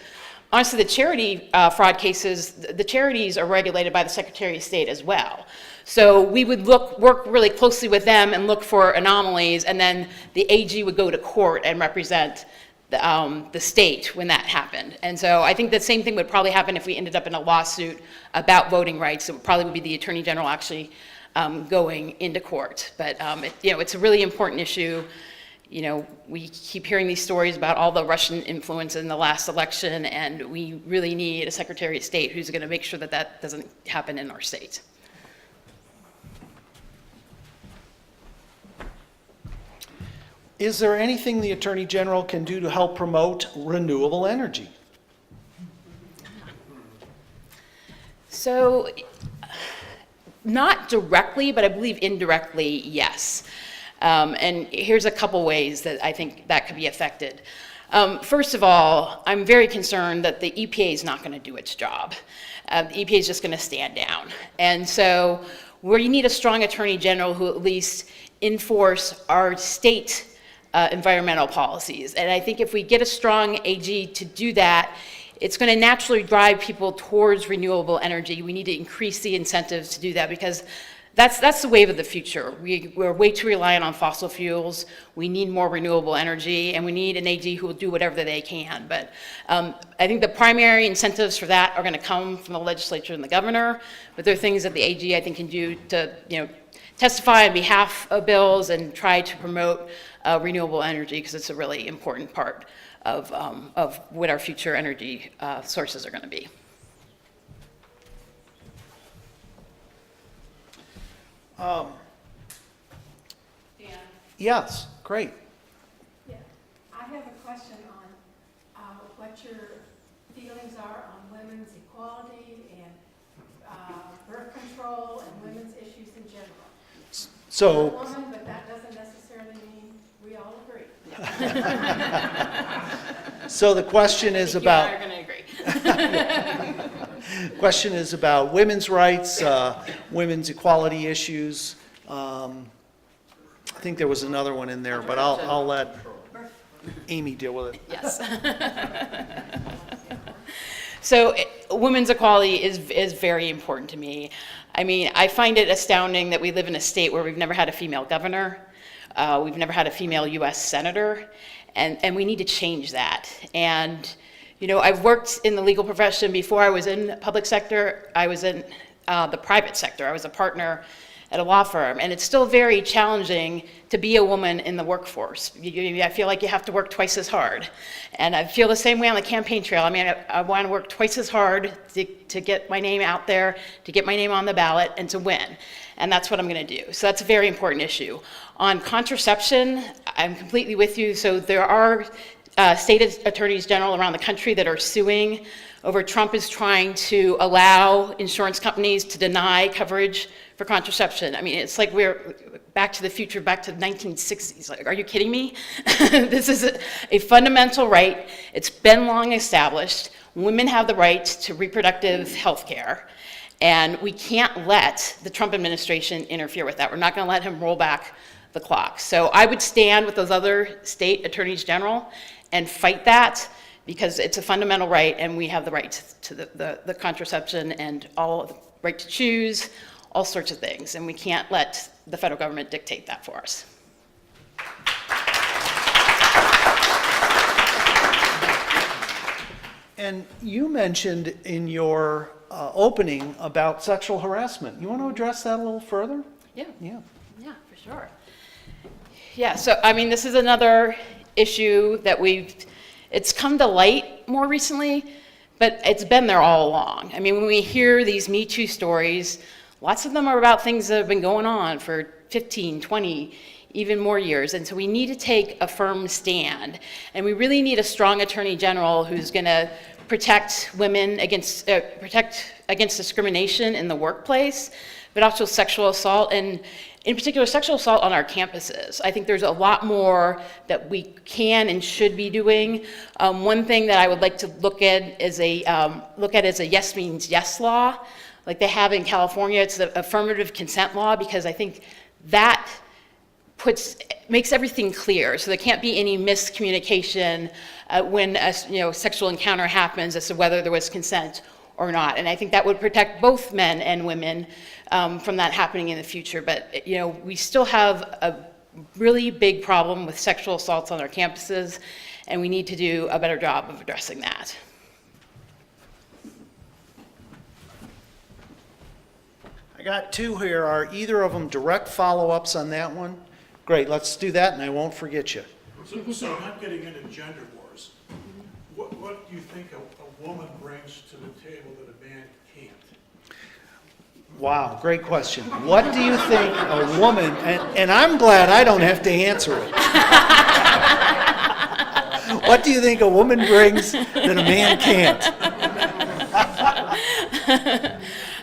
honestly, the charity fraud cases, the charities are regulated by the Secretary of State as well. So we would work really closely with them and look for anomalies, and then the AG would go to court and represent the state when that happened. And so I think the same thing would probably happen if we ended up in a lawsuit about voting rights. It would probably be the Attorney General actually going into court. But it's a really important issue. You know, we keep hearing these stories about all the Russian influence in the last election, and we really need a Secretary of State who's going to make sure that that doesn't happen in our state. Is there anything the Attorney General can do to help promote renewable energy? So, not directly, but I believe indirectly, yes. And here's a couple ways that I think that could be affected. First of all, I'm very concerned that the EPA is not going to do its job. The EPA is just going to stand down. And so where you need a strong Attorney General who at least enforce our state environmental policies. And I think if we get a strong AG to do that, it's going to naturally drive people towards renewable energy. We need to increase the incentives to do that, because that's the wave of the future. We're way too reliant on fossil fuels. We need more renewable energy, and we need an AG who will do whatever they can. But I think the primary incentives for that are going to come from the legislature and the governor. But there are things that the AG, I think, can do to testify on behalf of bills and try to promote renewable energy, because it's a really important part of what our future energy sources are going to be. Yes, great. Yeah, I have a question on what your feelings are on women's equality and birth control and women's issues in general. So, I'm a woman, but that doesn't necessarily mean we all agree. so the question is about, You and I are going to agree. Question is about women's rights, women's equality issues. I think there was another one in there, but I'll let Amy deal with it. Yes. So women's equality is very important to me. I mean, I find it astounding that we live in a state where we've never had a female governor, we've never had a female US senator, and we need to change that. And, you know, I've worked in the legal profession before I was in public sector. I was in the private sector. I was a partner at a law firm, and it's still very challenging to be a woman in the workforce. I feel like you have to work twice as hard. And I feel the same way on the campaign trail. I mean, I want to work twice as hard to get my name out there, to get my name on the ballot, and to win. And that's what I'm going to do. So that's a very important issue. On contraception, I'm completely with you. So there are state attorneys general around the country that are suing over Trump is trying to allow insurance companies to deny coverage for contraception. I mean, it's like we're back to the future, back to the 1960s. Like, are you kidding me? This is a fundamental right. It's been long established. Women have the right to reproductive health care, and we can't let the Trump administration interfere with that. We're not going to let him roll back the clock. So I would stand with those other state attorneys general and fight that, because it's a fundamental right, and we have the right to the contraception and all the right to choose, all sorts of things, and we can't let the federal government dictate that for us. And you mentioned in your opening about sexual harassment. You want to address that a little further? Yeah. Yeah. Yeah, for sure. Yeah, so I mean, this is another issue that it's come to light more recently, but it's been there all along. I mean, when we hear these Me Too stories, lots of them are about things that have been going on for 15, 20, even more years. And so we need to take a firm stand. And we really need a strong attorney general who's going to protect women against discrimination in the workplace, but also sexual assault, and in particular sexual assault on our campuses. I think there's a lot more that we can and should be doing. One thing that I would like to look at is a yes means yes law, like they have in California. It's the affirmative consent law, because I think that makes everything clear. So there can't be any miscommunication when a sexual encounter happens as to whether there was consent or not. And I think that would protect both men and women from that happening in the future. But we still have a really big problem with sexual assaults on our campuses, and we need to do a better job of addressing that. I got two here. Are either of them direct follow-ups on that one? Great, let's do that, and I won't forget you. So not getting into gender wars, what do you think a woman brings to the table that a man can't? Wow, great question. What do you think a woman, and I'm glad I don't have to answer it. What do you think a woman brings that a man can't?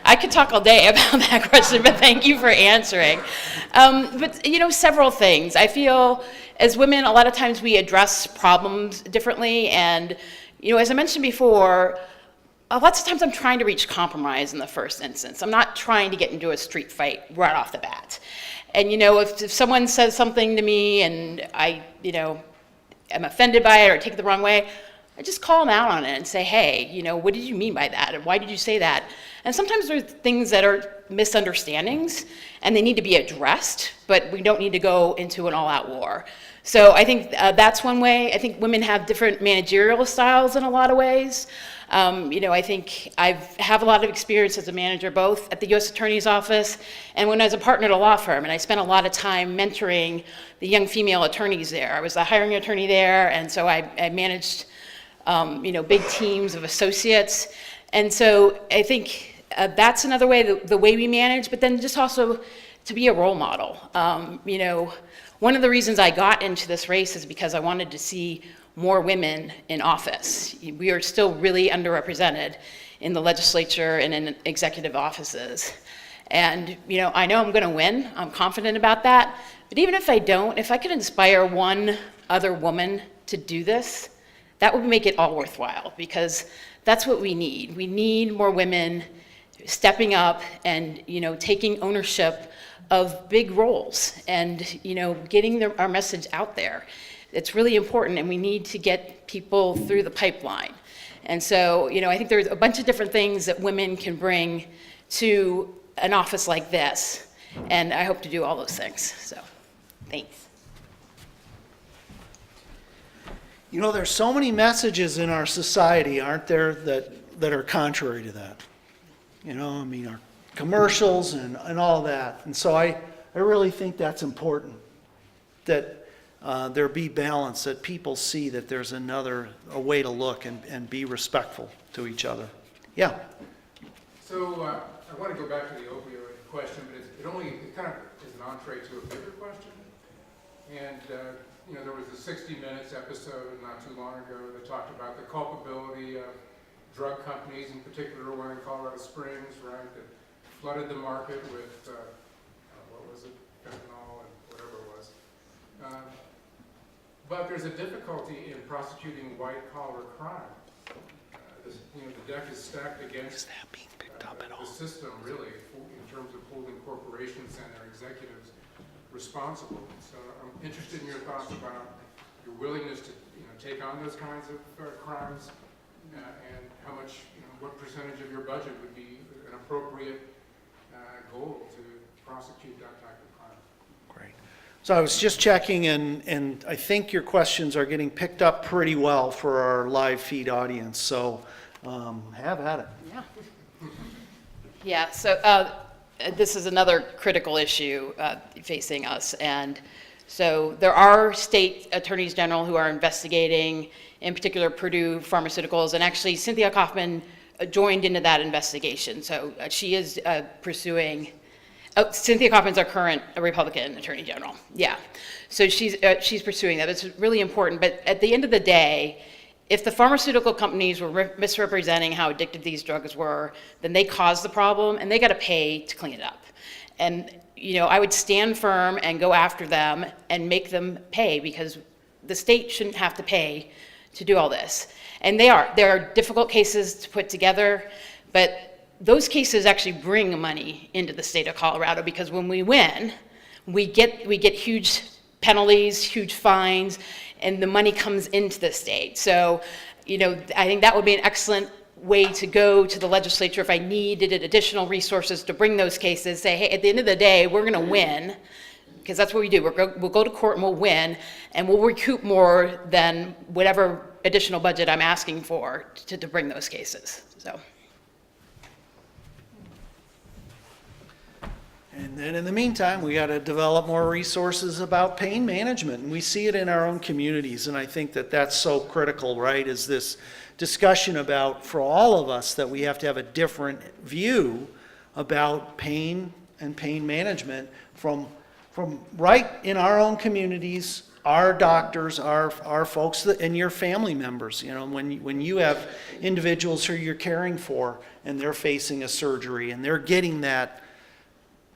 I could talk all day about that question, but thank you for answering. But several things. I feel as women, a lot of times we address problems differently, and as I mentioned before, lots of times I'm trying to reach compromise in the first instance. I'm not trying to get into a street fight right off the bat. And if someone says something to me and I am offended by it or take it the wrong way, I just call them out on it and say, hey, what did you mean by that? And why did you say that? And sometimes there's things that are misunderstandings and they need to be addressed, but we don't need to go into an all-out war. So I think that's one way. I think women have different managerial styles in a lot of ways. I think I have a lot of experience as a manager, both at the U.S. Attorney's Office and when I was a partner at a law firm, and I spent a lot of time mentoring the young female attorneys there. I was the hiring attorney there, and so I managed big teams of associates. And so I think that's another way, the way we manage, but then just also to be a role model. One of the reasons I got into this race is because I wanted to see more women in office. We are still really underrepresented in the legislature and in executive offices. And I know I'm gonna win, I'm confident about that, but even if I don't, if I could inspire one other woman to do this, that would make it all worthwhile, because That's what we need. We need more women stepping up and, taking ownership of big roles and, getting our message out there. It's really important, and we need to get people through the pipeline. And so, I think there's a bunch of different things that women can bring to an office like this, and I hope to do all those things. So, thanks. There's so many messages in our society, aren't there, that are contrary to that. Our commercials and all that. And so I really think that's important, that there be balance, that people see that there's a way to look and be respectful to each other. Yeah. So I want to go back to the opioid question, but it kind of is an entree to a bigger question. And there was a 60 Minutes episode not too long ago that talked about the culpability of drug companies, in particular one in Colorado Springs, right, that flooded the market with, what was it, fentanyl and whatever it was. But there's a difficulty in prosecuting white-collar crime. The deck is stacked against the system, really, in terms of holding corporations and their executives responsible. So I'm interested in your thoughts about your willingness to take on those kinds of crimes, and how much, what percentage of your budget would be an appropriate goal to prosecute that type of crime. Great. So I was just checking, and I think your questions are getting picked up pretty well for our live feed audience. So have at it. Yeah, so this is another critical issue facing us. And so there are state attorneys general who are investigating, in particular Purdue Pharmaceuticals, and actually Cynthia Kaufman joined into that investigation. So she is pursuing, Cynthia Kaufman's our current Republican attorney general. Yeah, so she's pursuing that. It's really important, but at the end of the day, if the pharmaceutical companies were misrepresenting how addictive these drugs were, then they caused the problem, and they got to pay to clean it up. And I would stand firm and go after them and make them pay, because the state shouldn't have to pay to do all this. And there are difficult cases to put together, but those cases actually bring money into the state of Colorado, because when we win, we get huge penalties, huge fines, and the money comes into the state. So, I think that would be an excellent way to go to the legislature if I needed additional resources to bring those cases, say, hey, at the end of the day, we're gonna win, because that's what we do. We'll go to court and we'll win, and we'll recoup more than whatever additional budget I'm asking for to bring those cases, so. And then in the meantime, we got to develop more resources about pain management. And we see it in our own communities. And I think that that's so critical, right? Is this discussion about, for all of us, that we have to have a different view about pain and pain management from right in our own communities, our doctors, our folks, and your family members. When you have individuals who you're caring for and they're facing a surgery and they're getting that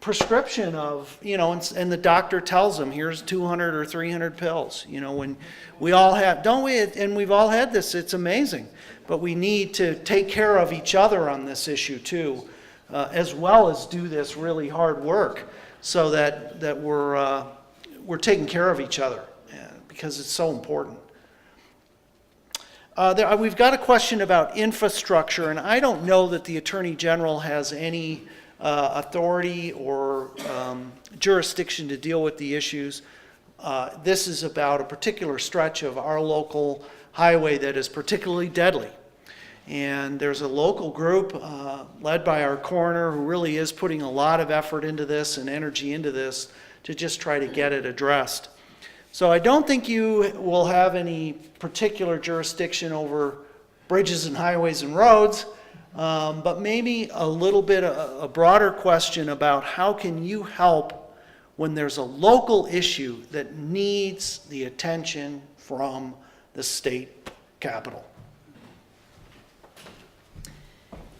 prescription of, and the doctor tells them, here's 200 or 300 pills, when we all have, don't we? And we've all had this, it's amazing. But we need to take care of each other on this issue too, as well as do this really hard work so that we're taking care of each other, because it's so important. We've got a question about infrastructure, and I don't know that the Attorney General has any authority or jurisdiction to deal with the issues. This is about a particular stretch of our local highway that is particularly deadly. And there's a local group led by our coroner who really is putting a lot of effort into this and energy into this to just try to get it addressed. So I don't think you will have any particular jurisdiction over bridges and highways and roads. But maybe a little bit a broader question about how can you help when there's a local issue that needs the attention from the state capital.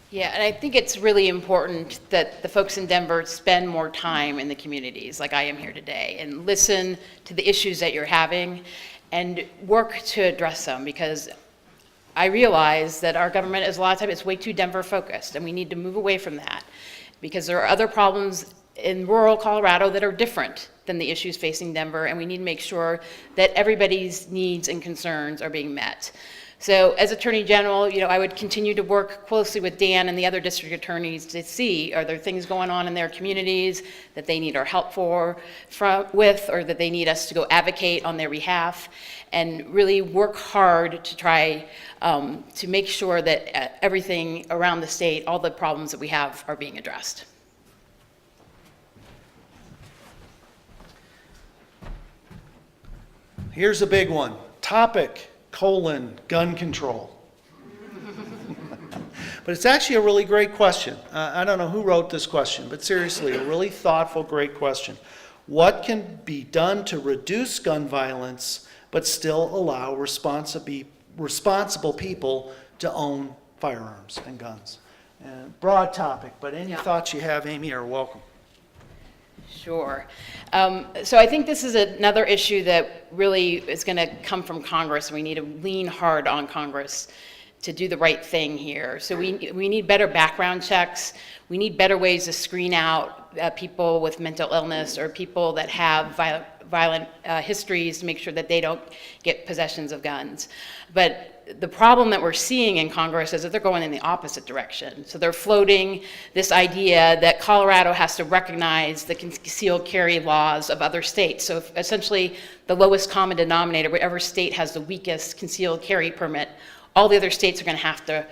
Yeah, and I think it's really important that the folks in Denver spend more time in the communities like I am here today and listen to the issues that you're having and work to address them, because I realize that our government is a lot of times, it's way too Denver focused, and we need to move away from that. Because there are other problems in rural Colorado that are different than the issues facing Denver, and we need to make sure that everybody's needs and concerns are being met. So as Attorney General, I would continue to work closely with Dan and the other district attorneys to see, are there things going on in their communities that they need our help with, or that they need us to go advocate on their behalf, and really work hard to try to make sure that everything around the state, all the problems that we have, are being addressed. Here's a big one. Topic, gun control. But it's actually a really great question. I don't know who wrote this question, but seriously, a really thoughtful, great question. What can be done to reduce gun violence but still allow responsible people to own firearms and guns? And broad topic, but any thoughts you have, Amy, are welcome. Sure. So I think this is another issue that really is going to come from Congress. We need to lean hard on Congress to do the right thing here. So we need better background checks. We need better ways to screen out people with mental illness or people that have violent histories to make sure that they don't get possessions of guns. But the problem that we're seeing in Congress is that they're going in the opposite direction. So they're floating this idea that Colorado has to recognize the concealed carry laws of other states. So essentially, the lowest common denominator, whatever state has the weakest concealed carry permit, all the other states are going to have to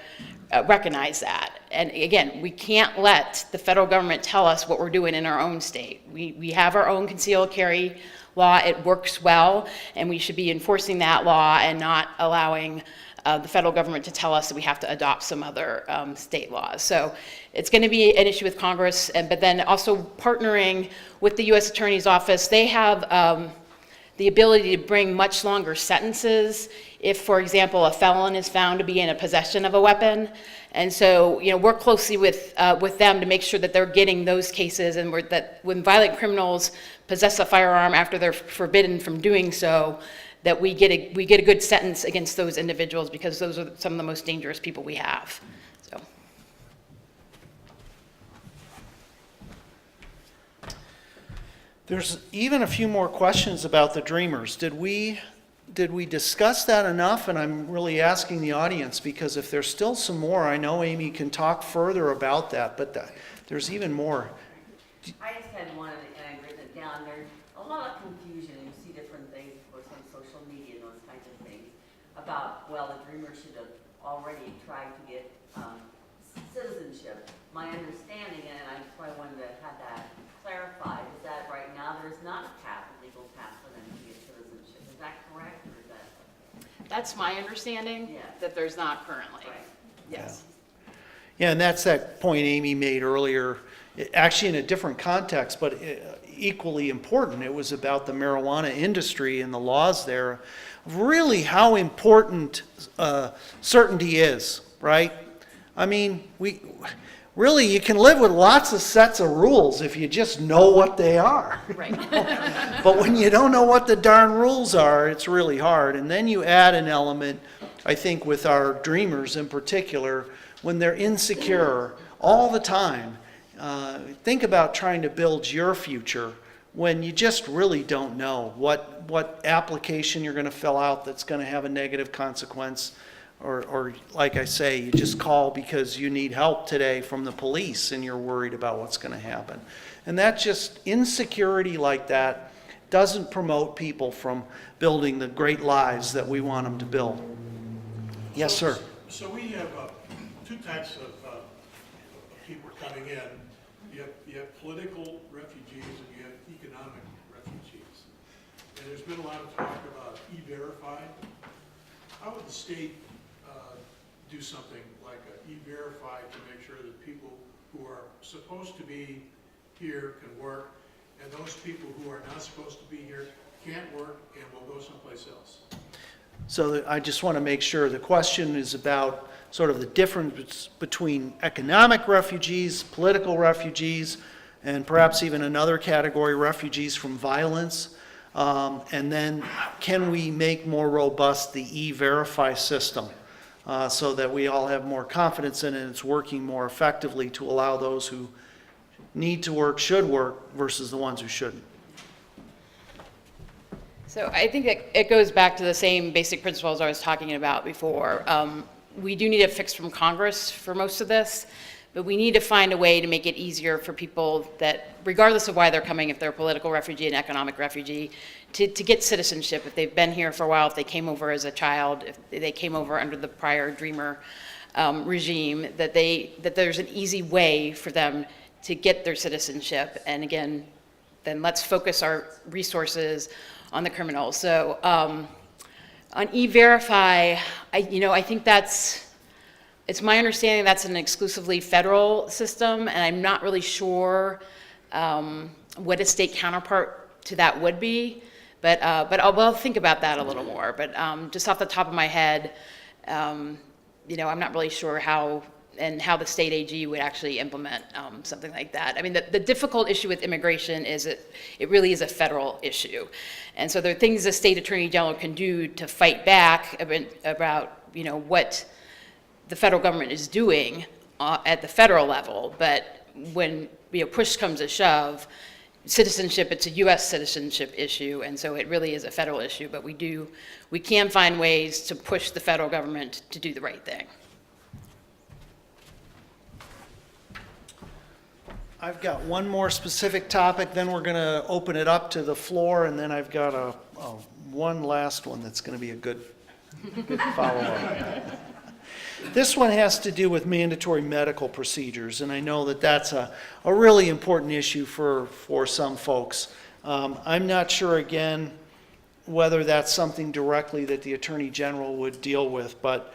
recognize that. And again, we can't let the federal government tell us what we're doing in our own state. We have our own concealed carry law. It works well, and we should be enforcing that law and not allowing the federal government to tell us that we have to adopt some other state laws. So it's going to be an issue with Congress, but then also partnering with the U.S. Attorney's Office. They have the ability to bring much longer sentences if, for example, a felon is found to be in a possession of a weapon. And so, work closely with them to make sure that they're getting those cases, and that when violent criminals possess a firearm after they're forbidden from doing so, that we get a good sentence against those individuals, because those are some of the most dangerous people we have. So. There's even a few more questions about the Dreamers. Did we discuss that enough? And I'm really asking the audience, because if there's still some more, I know Amy can talk further about that, but there's even more. I just had one, and I written it down. There's a lot of confusion, and you see different things, of course, on social media and those kinds of things, about, well, the Dreamers should have already tried to get citizenship. My understanding, and that's why I wanted to have that clarified, is that right now there is not a legal path for them to get citizenship. Is that correct, or is that? That's my understanding, that there's not currently. Right. Yes. Yeah, and that's that point Amy made earlier, actually in a different context, but equally important. It was about the marijuana industry and the laws there, really how important certainty is, right? I mean, really, you can live with lots of sets of rules if you just know what they are. Right. But when you don't know what the darn rules are, it's really hard. And then you add an element, I think, with our Dreamers in particular, when they're insecure all the time. Think about trying to build your future when you just really don't know what application you're going to fill out that's going to have a negative consequence. Or like I say, you just call because you need help today from the police and you're worried about what's going to happen. And that just, insecurity like that doesn't promote people from building the great lives that we want them to build. Yes, sir. So we have two types of people coming in. You have political refugees and you have economic refugees. And there's been a lot of talk about E-Verify. How would the state do something like E-Verify to make sure that people who are supposed to be here can work, and those people who are not supposed to be here can't work and will go someplace else? So I just want to make sure the question is about sort of the difference between economic refugees, political refugees, and perhaps even another category, refugees from violence. And then can we make more robust the E-Verify system? so that we all have more confidence in it and it's working more effectively to allow those who need to work, should work, versus the ones who shouldn't. So I think it goes back to the same basic principles I was talking about before. We do need a fix from Congress for most of this, but we need to find a way to make it easier for people that, regardless of why they're coming, if they're a political refugee, an economic refugee, to get citizenship. If they've been here for a while, if they came over as a child, if they came over under the prior Dreamer regime, that there's an easy way for them to get their citizenship. And again, then let's focus our resources on the criminals. So on E-Verify, I think it's my understanding that's an exclusively federal system, and I'm not really sure what a state counterpart to that would be, but I'll think about that a little more. But just off the top of my head, I'm not really sure how the state AG would actually implement something like that. I mean, the difficult issue with immigration is it really is a federal issue. And so there are things the state attorney general can do to fight back about what the federal government is doing at the federal level. But when push comes to shove, citizenship, it's a U.S. citizenship issue, and so it really is a federal issue. But we can find ways to push the federal government to do the right thing. I've got one more specific topic, then we're going to open it up to the floor, and then I've got one last one that's going to be a good follow-up. This one has to do with mandatory medical procedures, and I know that that's a really important issue for some folks. I'm not sure, again, whether that's something directly that the Attorney General would deal with, but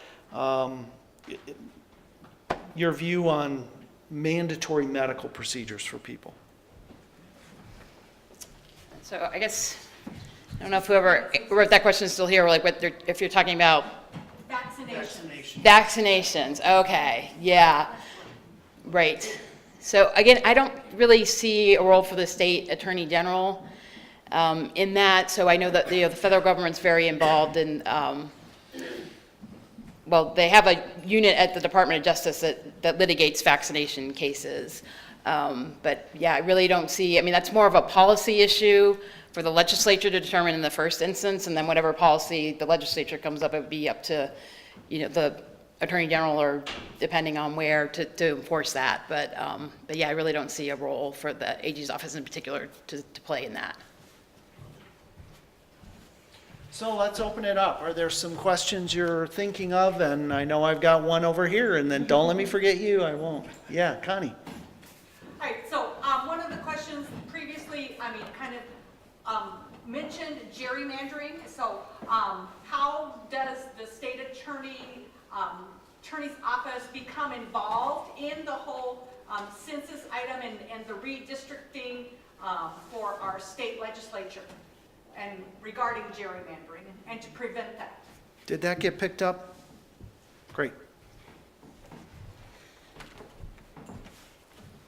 your view on mandatory medical procedures for people. So I guess, I don't know if whoever wrote that question is still here, or like if you're talking about vaccinations. Okay, yeah, right. So again, I don't really see a role for the state attorney general in that. So I know that the federal government's very involved in, well, they have a unit at the Department of Justice that litigates vaccination cases. But yeah, I really don't see, I mean, that's more of a policy issue for the legislature to determine in the first instance, and then whatever policy the legislature comes up, it would be up to, the attorney general, or depending on where, to enforce that. But yeah, I really don't see a role for the AG's office in particular to play in that. So let's open it up. Are there some questions you're thinking of? And I know I've got one over here, and then don't let me forget you, I won't. Yeah, Connie. All right, so one of the questions previously, kind of mentioned gerrymandering. So how does the state attorney's office become involved in the whole census item and the redistricting for our state legislature and regarding gerrymandering and to prevent that? Did that get picked up? Great.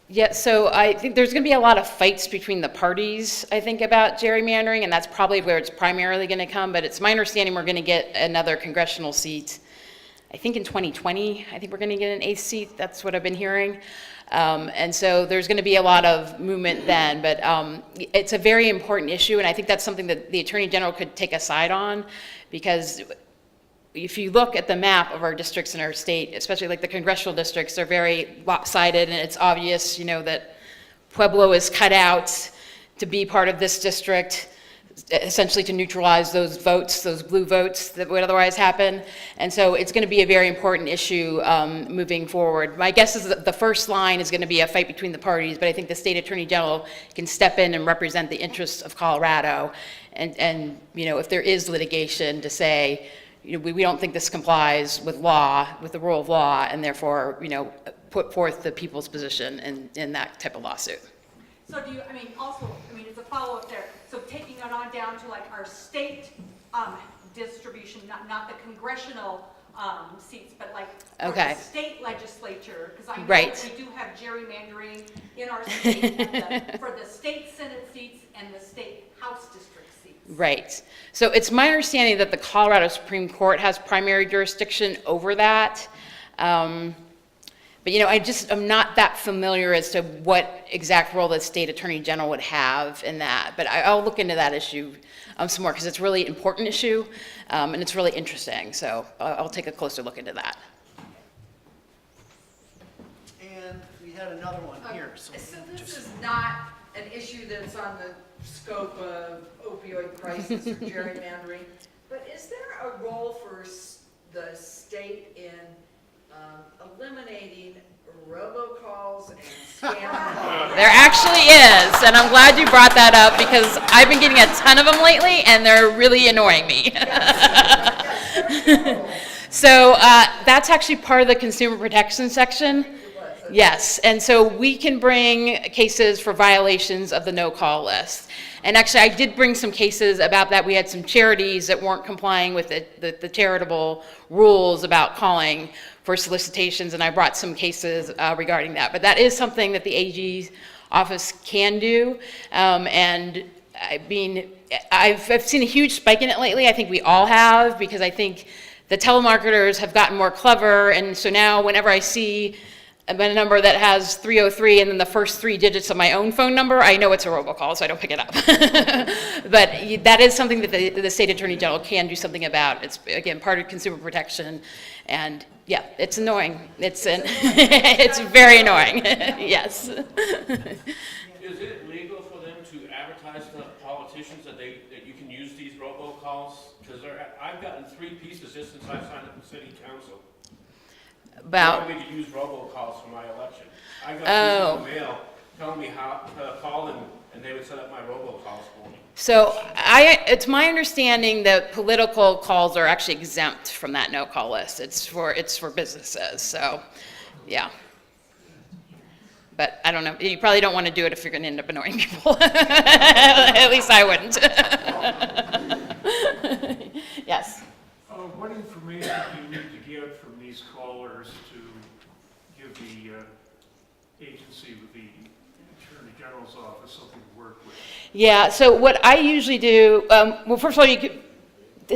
Yeah, so I think there's going to be a lot of fights between the parties, I think, about gerrymandering, and that's probably where it's primarily going to come. But it's my understanding we're going to get another congressional seat, I think in 2020. I think we're going to get an 8th seat. That's what I've been hearing. And so there's going to be a lot of movement then. But it's a very important issue, and I think that's something that the Attorney General could take a side on, because if you look at the map of our districts in our state, especially like the congressional districts, they're very lopsided, and it's obvious, that Pueblo is cut out to be part of this district, essentially to neutralize those votes, those blue votes that would otherwise happen. And so it's going to be a very important issue moving forward. My guess is that the first line is going to be a fight between the parties, but I think the state attorney general can step in and represent the interests of Colorado. And if there is litigation, to say, we don't think this complies with law, with the rule of law, and therefore, put forth the people's position in that type of lawsuit. So do you, as a follow-up there, so taking it on down to like our state distribution, not the congressional seats, but like for the state legislature, because I know we do have gerrymandering in our state for the state Senate seats and the state House district seats. Right. So it's my understanding that the Colorado Supreme Court has primary jurisdiction over that. But, I'm not that familiar as to what exact role the state attorney general would have in that. But I'll look into that issue some more, because it's a really important issue, and it's really interesting. So I'll take a closer look into that. And we had another one here, so. So this is not an issue that's on the scope of opioid crisis or gerrymandering, but is there a role for the state in eliminating robocalls and scam calls? There actually is, and I'm glad you brought that up, because I've been getting a ton of them lately, and they're really annoying me. So that's actually part of the consumer protection section. Yes, and so we can bring cases for violations of the no-call list. And actually, I did bring some cases about that. We had some charities that weren't complying with the charitable rules about calling for solicitations, and I brought some cases regarding that. But that is something that the AG's office can do. And I mean, I've seen a huge spike in it lately. I think we all have, because I think the telemarketers have gotten more clever. And so now whenever I see a number that has 303 and then the first 3 digits of my own phone number, I know it's a robocall, so I don't pick it up. But that is something that the state attorney general can do something about. It's, again, part of consumer protection. And yeah, it's annoying. It's very annoying. Yes. Is it legal for them to advertise to politicians that you can use these robocalls? Because I've gotten 3 pieces just since I signed up for city council. About. They want me to use robocalls for my election. I got these in the mail telling me how to call them, and they would set up my robocalls for me. So it's my understanding that political calls are actually exempt from that no-call list. It's for businesses, so, yeah. But I don't know, you probably don't want to do it if you're going to end up annoying people. At least I wouldn't. Yes? What information do you need to get from these callers to give the agency with the Attorney General's office something to work with? Yeah, so what I usually do, well, first of all, you could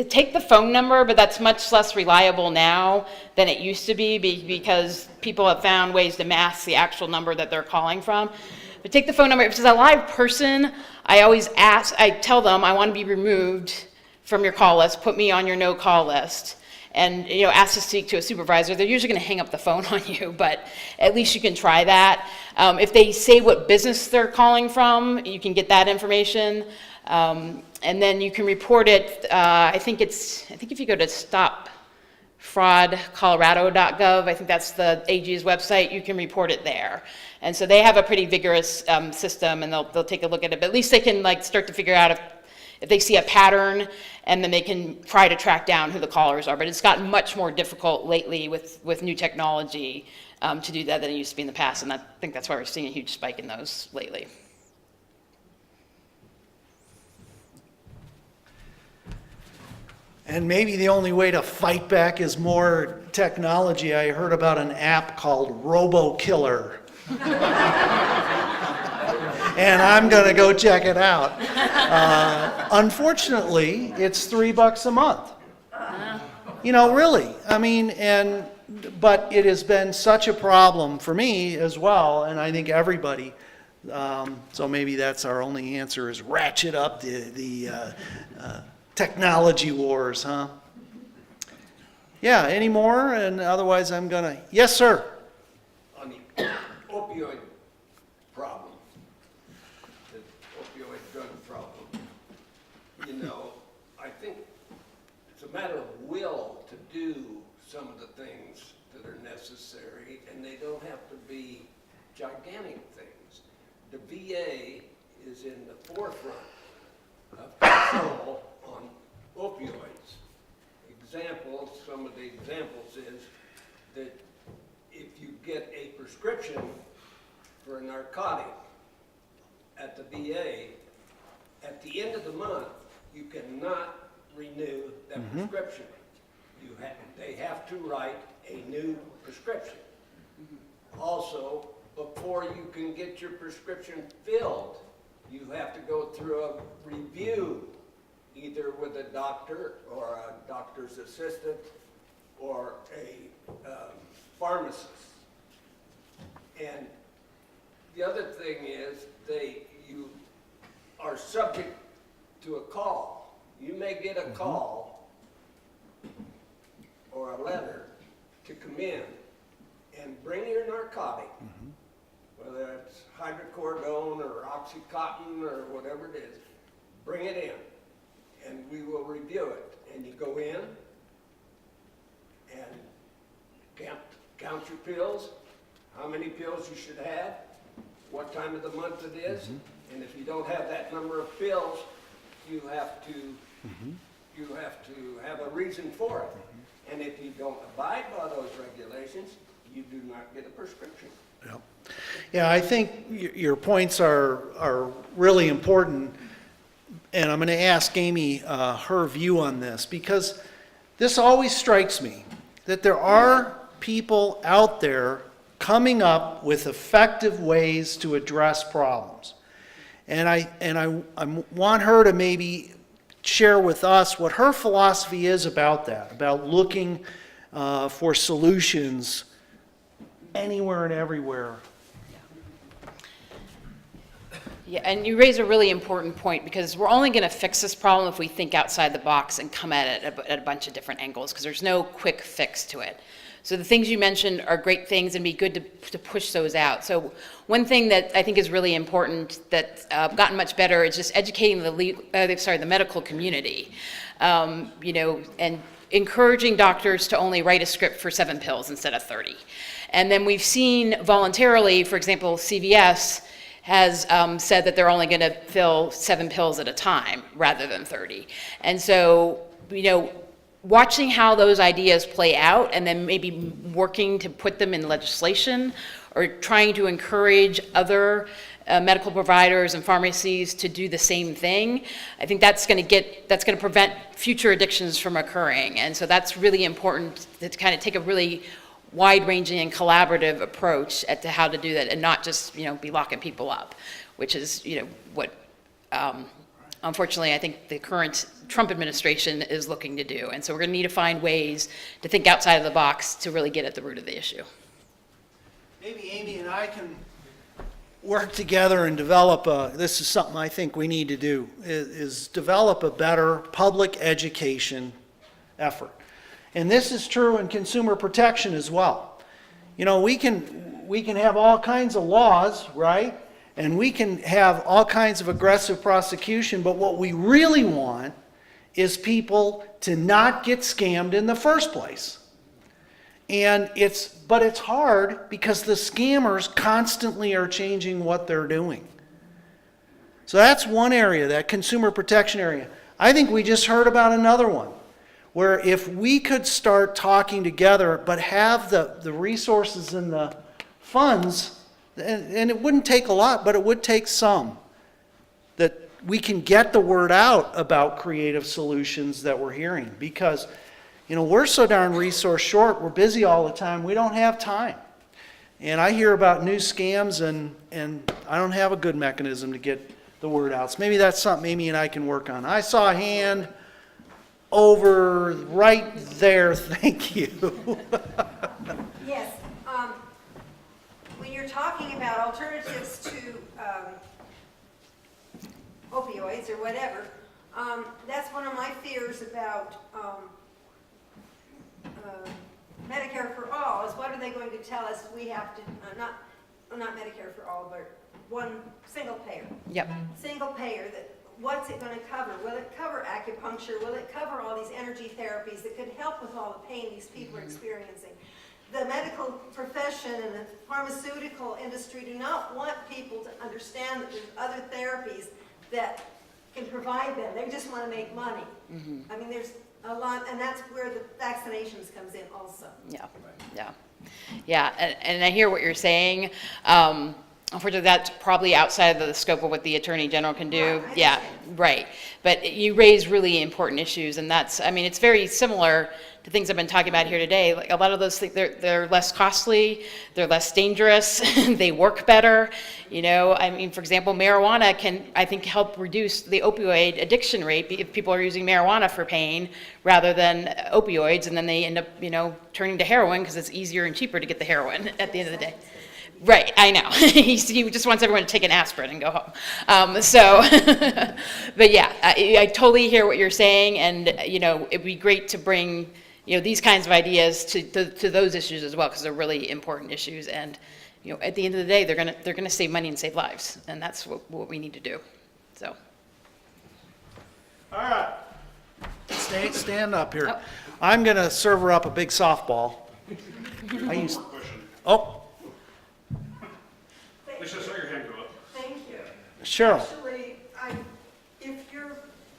take the phone number, but that's much less reliable now than it used to be, because people have found ways to mask the actual number that they're calling from. But take the phone number. If it's a live person, I always I tell them I want to be removed from your call list, put me on your no-call list, and ask to speak to a supervisor. They're usually going to hang up the phone on you, but at least you can try that. If they say what business they're calling from, you can get that information, and then you can report it. I think if you go to stopfraudcolorado.gov, I think that's the AG's website, you can report it there. And so they have a pretty vigorous system, and they'll take a look at it. But at least they can start to figure out if they see a pattern, and then they can try to track down who the callers are. But it's gotten much more difficult lately with new technology to do that than it used to be in the past, and I think that's why we're seeing a huge spike in those lately. And maybe the only way to fight back is more technology. I heard about an app called RoboKiller. And I'm going to go check it out. Unfortunately, it's $3 a month. Really. I mean, but it has been such a problem for me as well, and I think everybody. So maybe that's our only answer, is ratchet up the technology wars, huh? Yeah, any more? And otherwise I'm going to. Yes, sir. On the opioid problem, the opioid drug problem, I think it's a matter of will to do some of the things that are necessary, and they don't have to be gigantic things. The VA is in the forefront of control on opioids. Some of the examples is that if you get a prescription for a narcotic at the VA, at the end of the month, you cannot renew that prescription. They have to write a new prescription. Also, before you can get your prescription filled, you have to go through a review either with a doctor or a doctor's assistant or a pharmacist. And the other thing is you are subject to a call. You may get a call or a letter to come in and bring your narcotic, whether it's hydrocodone or Oxycontin or whatever it is, bring it in and we will review it. And you go in and count your pills, how many pills you should have, what time of the month it is, and if you don't have that number of pills, you have to have a reason for it. And if you don't abide by those regulations, you do not get a prescription. Yep. Yeah, I think your points are really important, and I'm going to ask Amy her view on this, because this always strikes me that there are people out there coming up with effective ways to address problems. And I want her to maybe share with us what her philosophy is about that, about looking for solutions anywhere and everywhere. Yeah, and you raise a really important point, because we're only going to fix this problem if we think outside the box and come at it at a bunch of different angles, because there's no quick fix to it. So the things you mentioned are great things, and be good to push those out. So one thing that I think is really important that's gotten much better is just educating the medical community, and encouraging doctors to only write a script for 7 pills instead of 30. And then we've seen voluntarily, for example, CVS has said that they're only going to fill 7 pills at a time rather than 30. And so, watching how those ideas play out and then maybe working to put them in legislation or trying to encourage other medical providers and pharmacies to do the same thing, I think that's going to prevent future addictions from occurring. And so that's really important to kind of take a really wide-ranging and collaborative approach to how to do that, and not just be locking people up, which is what unfortunately I think the current Trump administration is looking to do. And so we're going to need to find ways to think outside of the box to really get at the root of the issue. Maybe Amy and I can work together and develop this is something I think we need to do, is develop a better public education effort. And this is true in consumer protection as well. We can have all kinds of laws, right? And we can have all kinds of aggressive prosecution, but what we really want is people to not get scammed in the first place. But it's hard because the scammers constantly are changing what they're doing. So that's one area, that consumer protection area. I think we just heard about another one, where if we could start talking together but have the resources and the funds, and it wouldn't take a lot, but it would take some, that we can get the word out about creative solutions that we're hearing. Because, we're so darn resource short, we're busy all the time, we don't have time. And I hear about new scams, and I don't have a good mechanism to get the word out. So maybe that's something Amy and I can work on. I saw a hand over right there, thank you. Yes, when you're talking about alternatives to opioids or whatever, that's one of my fears about Medicare for all, is what are they going to tell us we have to, not Medicare for all, but one single payer. Yep. Single payer, what's it going to cover? Will it cover acupuncture? Will it cover all these energy therapies that could help with all the pain these people are experiencing? The medical profession and the pharmaceutical industry do not want people to understand that there's other therapies that can provide them. They just want to make money. I mean, there's a lot, and that's where the vaccinations comes in also. Yeah, and I hear what you're saying. Unfortunately, that's probably outside of the scope of what the Attorney General can do. Right, I Yeah, right. But you raise really important issues, and that's, I mean, it's very similar to things I've been talking about here today. Like, a lot of those things, they're less costly, they're less dangerous, they work better. You know, I mean, for example, marijuana can, I think, help reduce the opioid addiction rate if people are using marijuana for pain rather than opioids, and then they end up, you know, turning to heroin because it's easier and cheaper to get the heroin at the end of the day. Right, I know. He just wants everyone to take an aspirin and go home. But yeah, I totally hear what you're saying, and, you know, it'd be great to bring, you know, these kinds of ideas to those issues as well, because they're really important issues, and, you know, at the end of the day, they're gonna save money and save lives, and that's what we need to do, so. All right. Stand up here. I'm gonna serve her up a big softball. Oh, Lisa, saw your hand go up. Thank you. Cheryl. Actually,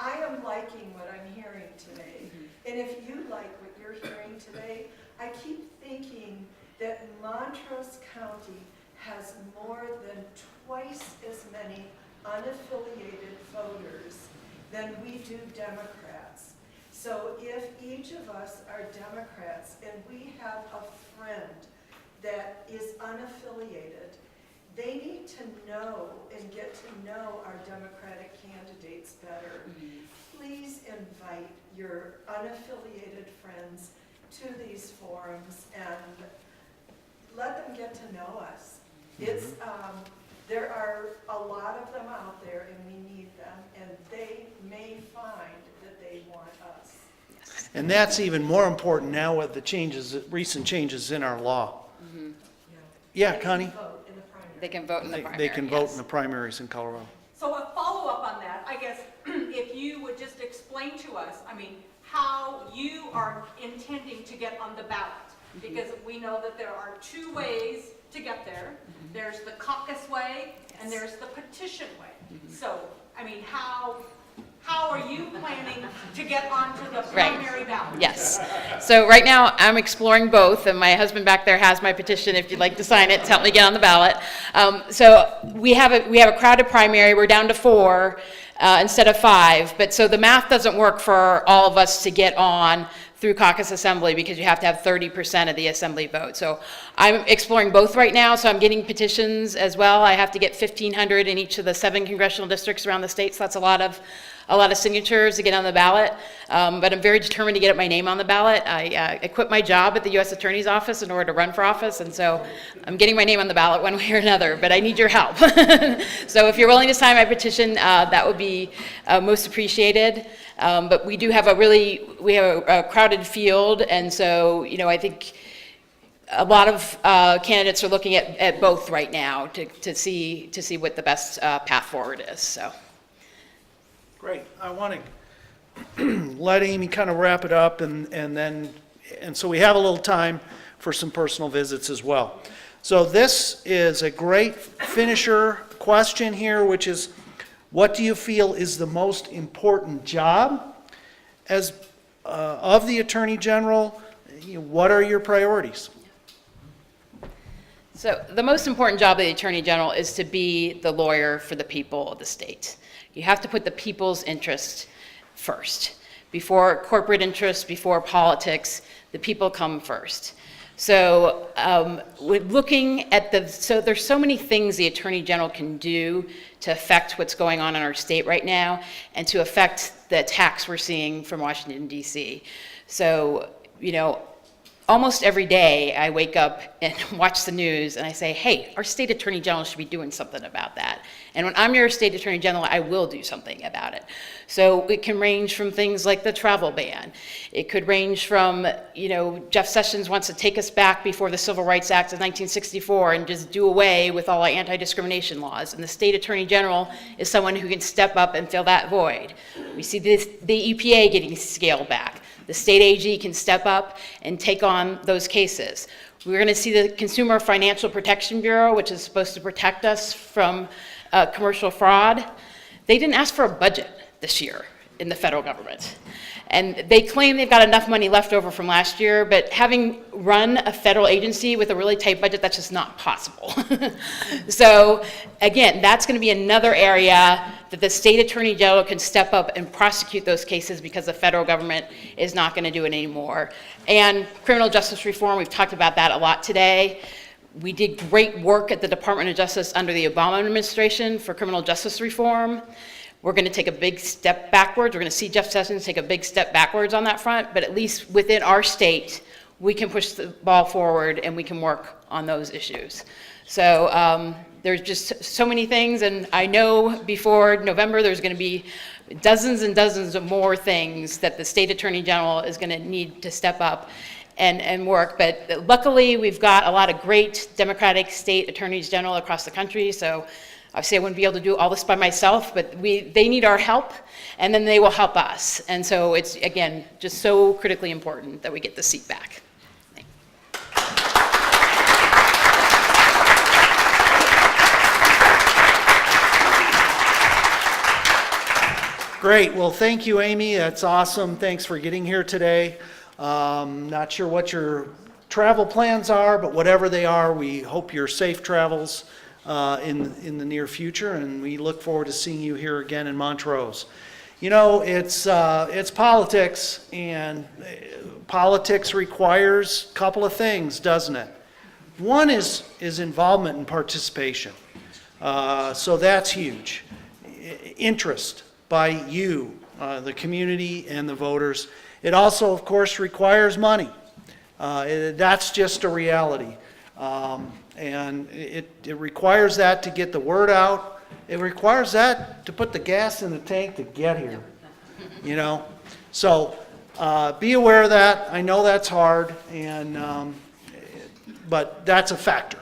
I am liking what I'm hearing today. And if you like what you're hearing today, I keep thinking that Montrose County has more than twice as many unaffiliated voters than we do Democrats. So if each of us are Democrats and we have a friend that is unaffiliated, they need to know and get to know our Democratic candidates better. Please invite your unaffiliated friends to these forums and let them get to know us. It's, there are a lot of them out there and we need them, and they may find that they want us. And that's even more important now with the changes, recent changes in our law. Yeah, Connie? They can vote in the primary. They can vote in the primaries in Colorado. So a follow-up on that, I guess, if you would just explain to us, I mean, how you are intending to get on the ballot. Because we know that there are two ways to get there. There's the caucus way and there's the petition way. So, I mean, how are you planning to get onto the primary ballot? Yes. So right now, I'm exploring both, and my husband back there has my petition. If you'd like to sign it to help me get on the ballot. So we have a crowded primary. We're down to 4 instead of 5. But so the math doesn't work for all of us to get on through caucus assembly because you have to have 30% of the assembly vote. So I'm exploring both right now. So I'm getting petitions as well. I have to get 1,500 in each of the 7 congressional districts around the state. So that's a lot of signatures to get on the ballot, but I'm very determined to get my name on the ballot. I quit my job at the U.S. Attorney's Office in order to run for office, and so I'm getting my name on the ballot one way or another, but I need your help. So if you're willing to sign my petition, that would be most appreciated. But we do have we have a crowded field, and so, you know, I think a lot of candidates are looking at both right now to see what the best path forward is, so. Great. I want to let Amy kind of wrap it up, and so we have a little time for some personal visits as well. So this is a great finisher question here, which is, what do you feel is the most important job as of the Attorney General? What are your priorities? So the most important job of the Attorney General is to be the lawyer for the people of the state. You have to put the people's interest first. Before corporate interests, before politics, the people come first. So we're looking at so there's so many things the Attorney General can do to affect what's going on in our state right now and to affect the attacks we're seeing from Washington, D.C. So, you know, almost every day I wake up and watch the news and I say, hey, our state attorney general should be doing something about that. And when I'm your state attorney general, I will do something about it. So it can range from things like the travel ban. It could range from, you know, Jeff Sessions wants to take us back before the Civil Rights Act of 1964 and just do away with all our anti-discrimination laws. And the state attorney general is someone who can step up and fill that void. We see the EPA getting scaled back. The state AG can step up and take on those cases. We're going to see the Consumer Financial Protection Bureau, which is supposed to protect us from commercial fraud. They didn't ask for a budget this year in the federal government. And they claim they've got enough money left over from last year, but having run a federal agency with a really tight budget, that's just not possible. So again, that's going to be another area that the state attorney general can step up and prosecute those cases because the federal government is not going to do it anymore. And criminal justice reform, we've talked about that a lot today. We did great work at the Department of Justice under the Obama administration for criminal justice reform. We're going to take a big step backwards. We're going to see Jeff Sessions take a big step backwards on that front, but at least within our state, we can push the ball forward and we can work on those issues. So there's just so many things, and I know before November there's going to be dozens and dozens of more things that the state attorney general is going to need to step up and work. But luckily, we've got a lot of great Democratic state attorneys general across the country, so obviously I wouldn't be able to do all this by myself, but they need our help, and then they will help us. And so it's, again, just so critically important that we get the seat back. Great, well, thank you, Amy, that's awesome, thanks for getting here today. Not sure what your travel plans are, but whatever they are, we hope you're safe travels in the near future, and we look forward to seeing you here again in Montrose. You know, it's politics, and politics requires a couple of things, doesn't it? One is involvement and participation. So that's huge. Interest by you, the community and the voters. It also, of course, requires money. That's just a reality. And it requires that to get the word out. It requires that to put the gas in the tank to get here, you know? So be aware of that. I know that's hard, and but that's a factor.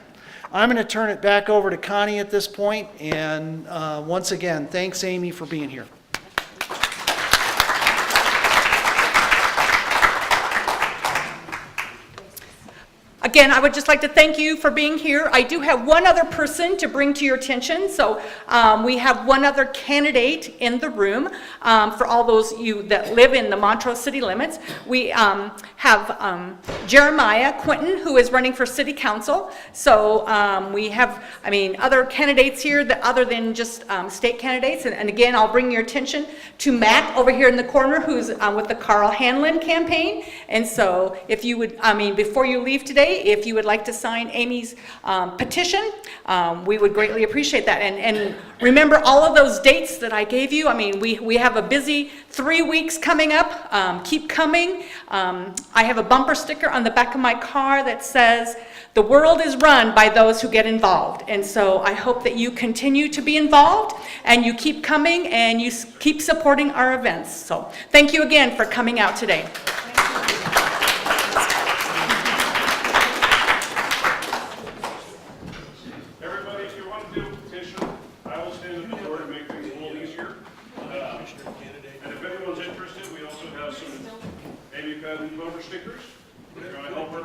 I'm going to turn it back over to Connie at this point, and once again, thanks, Amy, for being here. Again, I would just like to thank you for being here. I do have one other person to bring to your attention. So we have one other candidate in the room for all those you that live in the Montrose city limits. We have Jeremiah Quinton, who is running for city council. So we have, other candidates here that other than just state candidates. And again, I'll bring your attention to Matt over here in the corner, who's with the Carl Hanlon campaign. And so if you would, before you leave today, if you would like to sign Amy's petition, we would greatly appreciate that. And remember all of those dates that I gave you. We have a busy 3 weeks coming up. Keep coming. I have a bumper sticker on the back of my car that says, "The world is run by those who get involved." And so I hope that you continue to be involved and you keep coming and you keep supporting our events. So thank you again for coming out today. Everybody, if you want to do a petition, I will stand at the door to make things a little easier. And if anyone's interested, we also have some Amy Patton bumper stickers. We're going to help her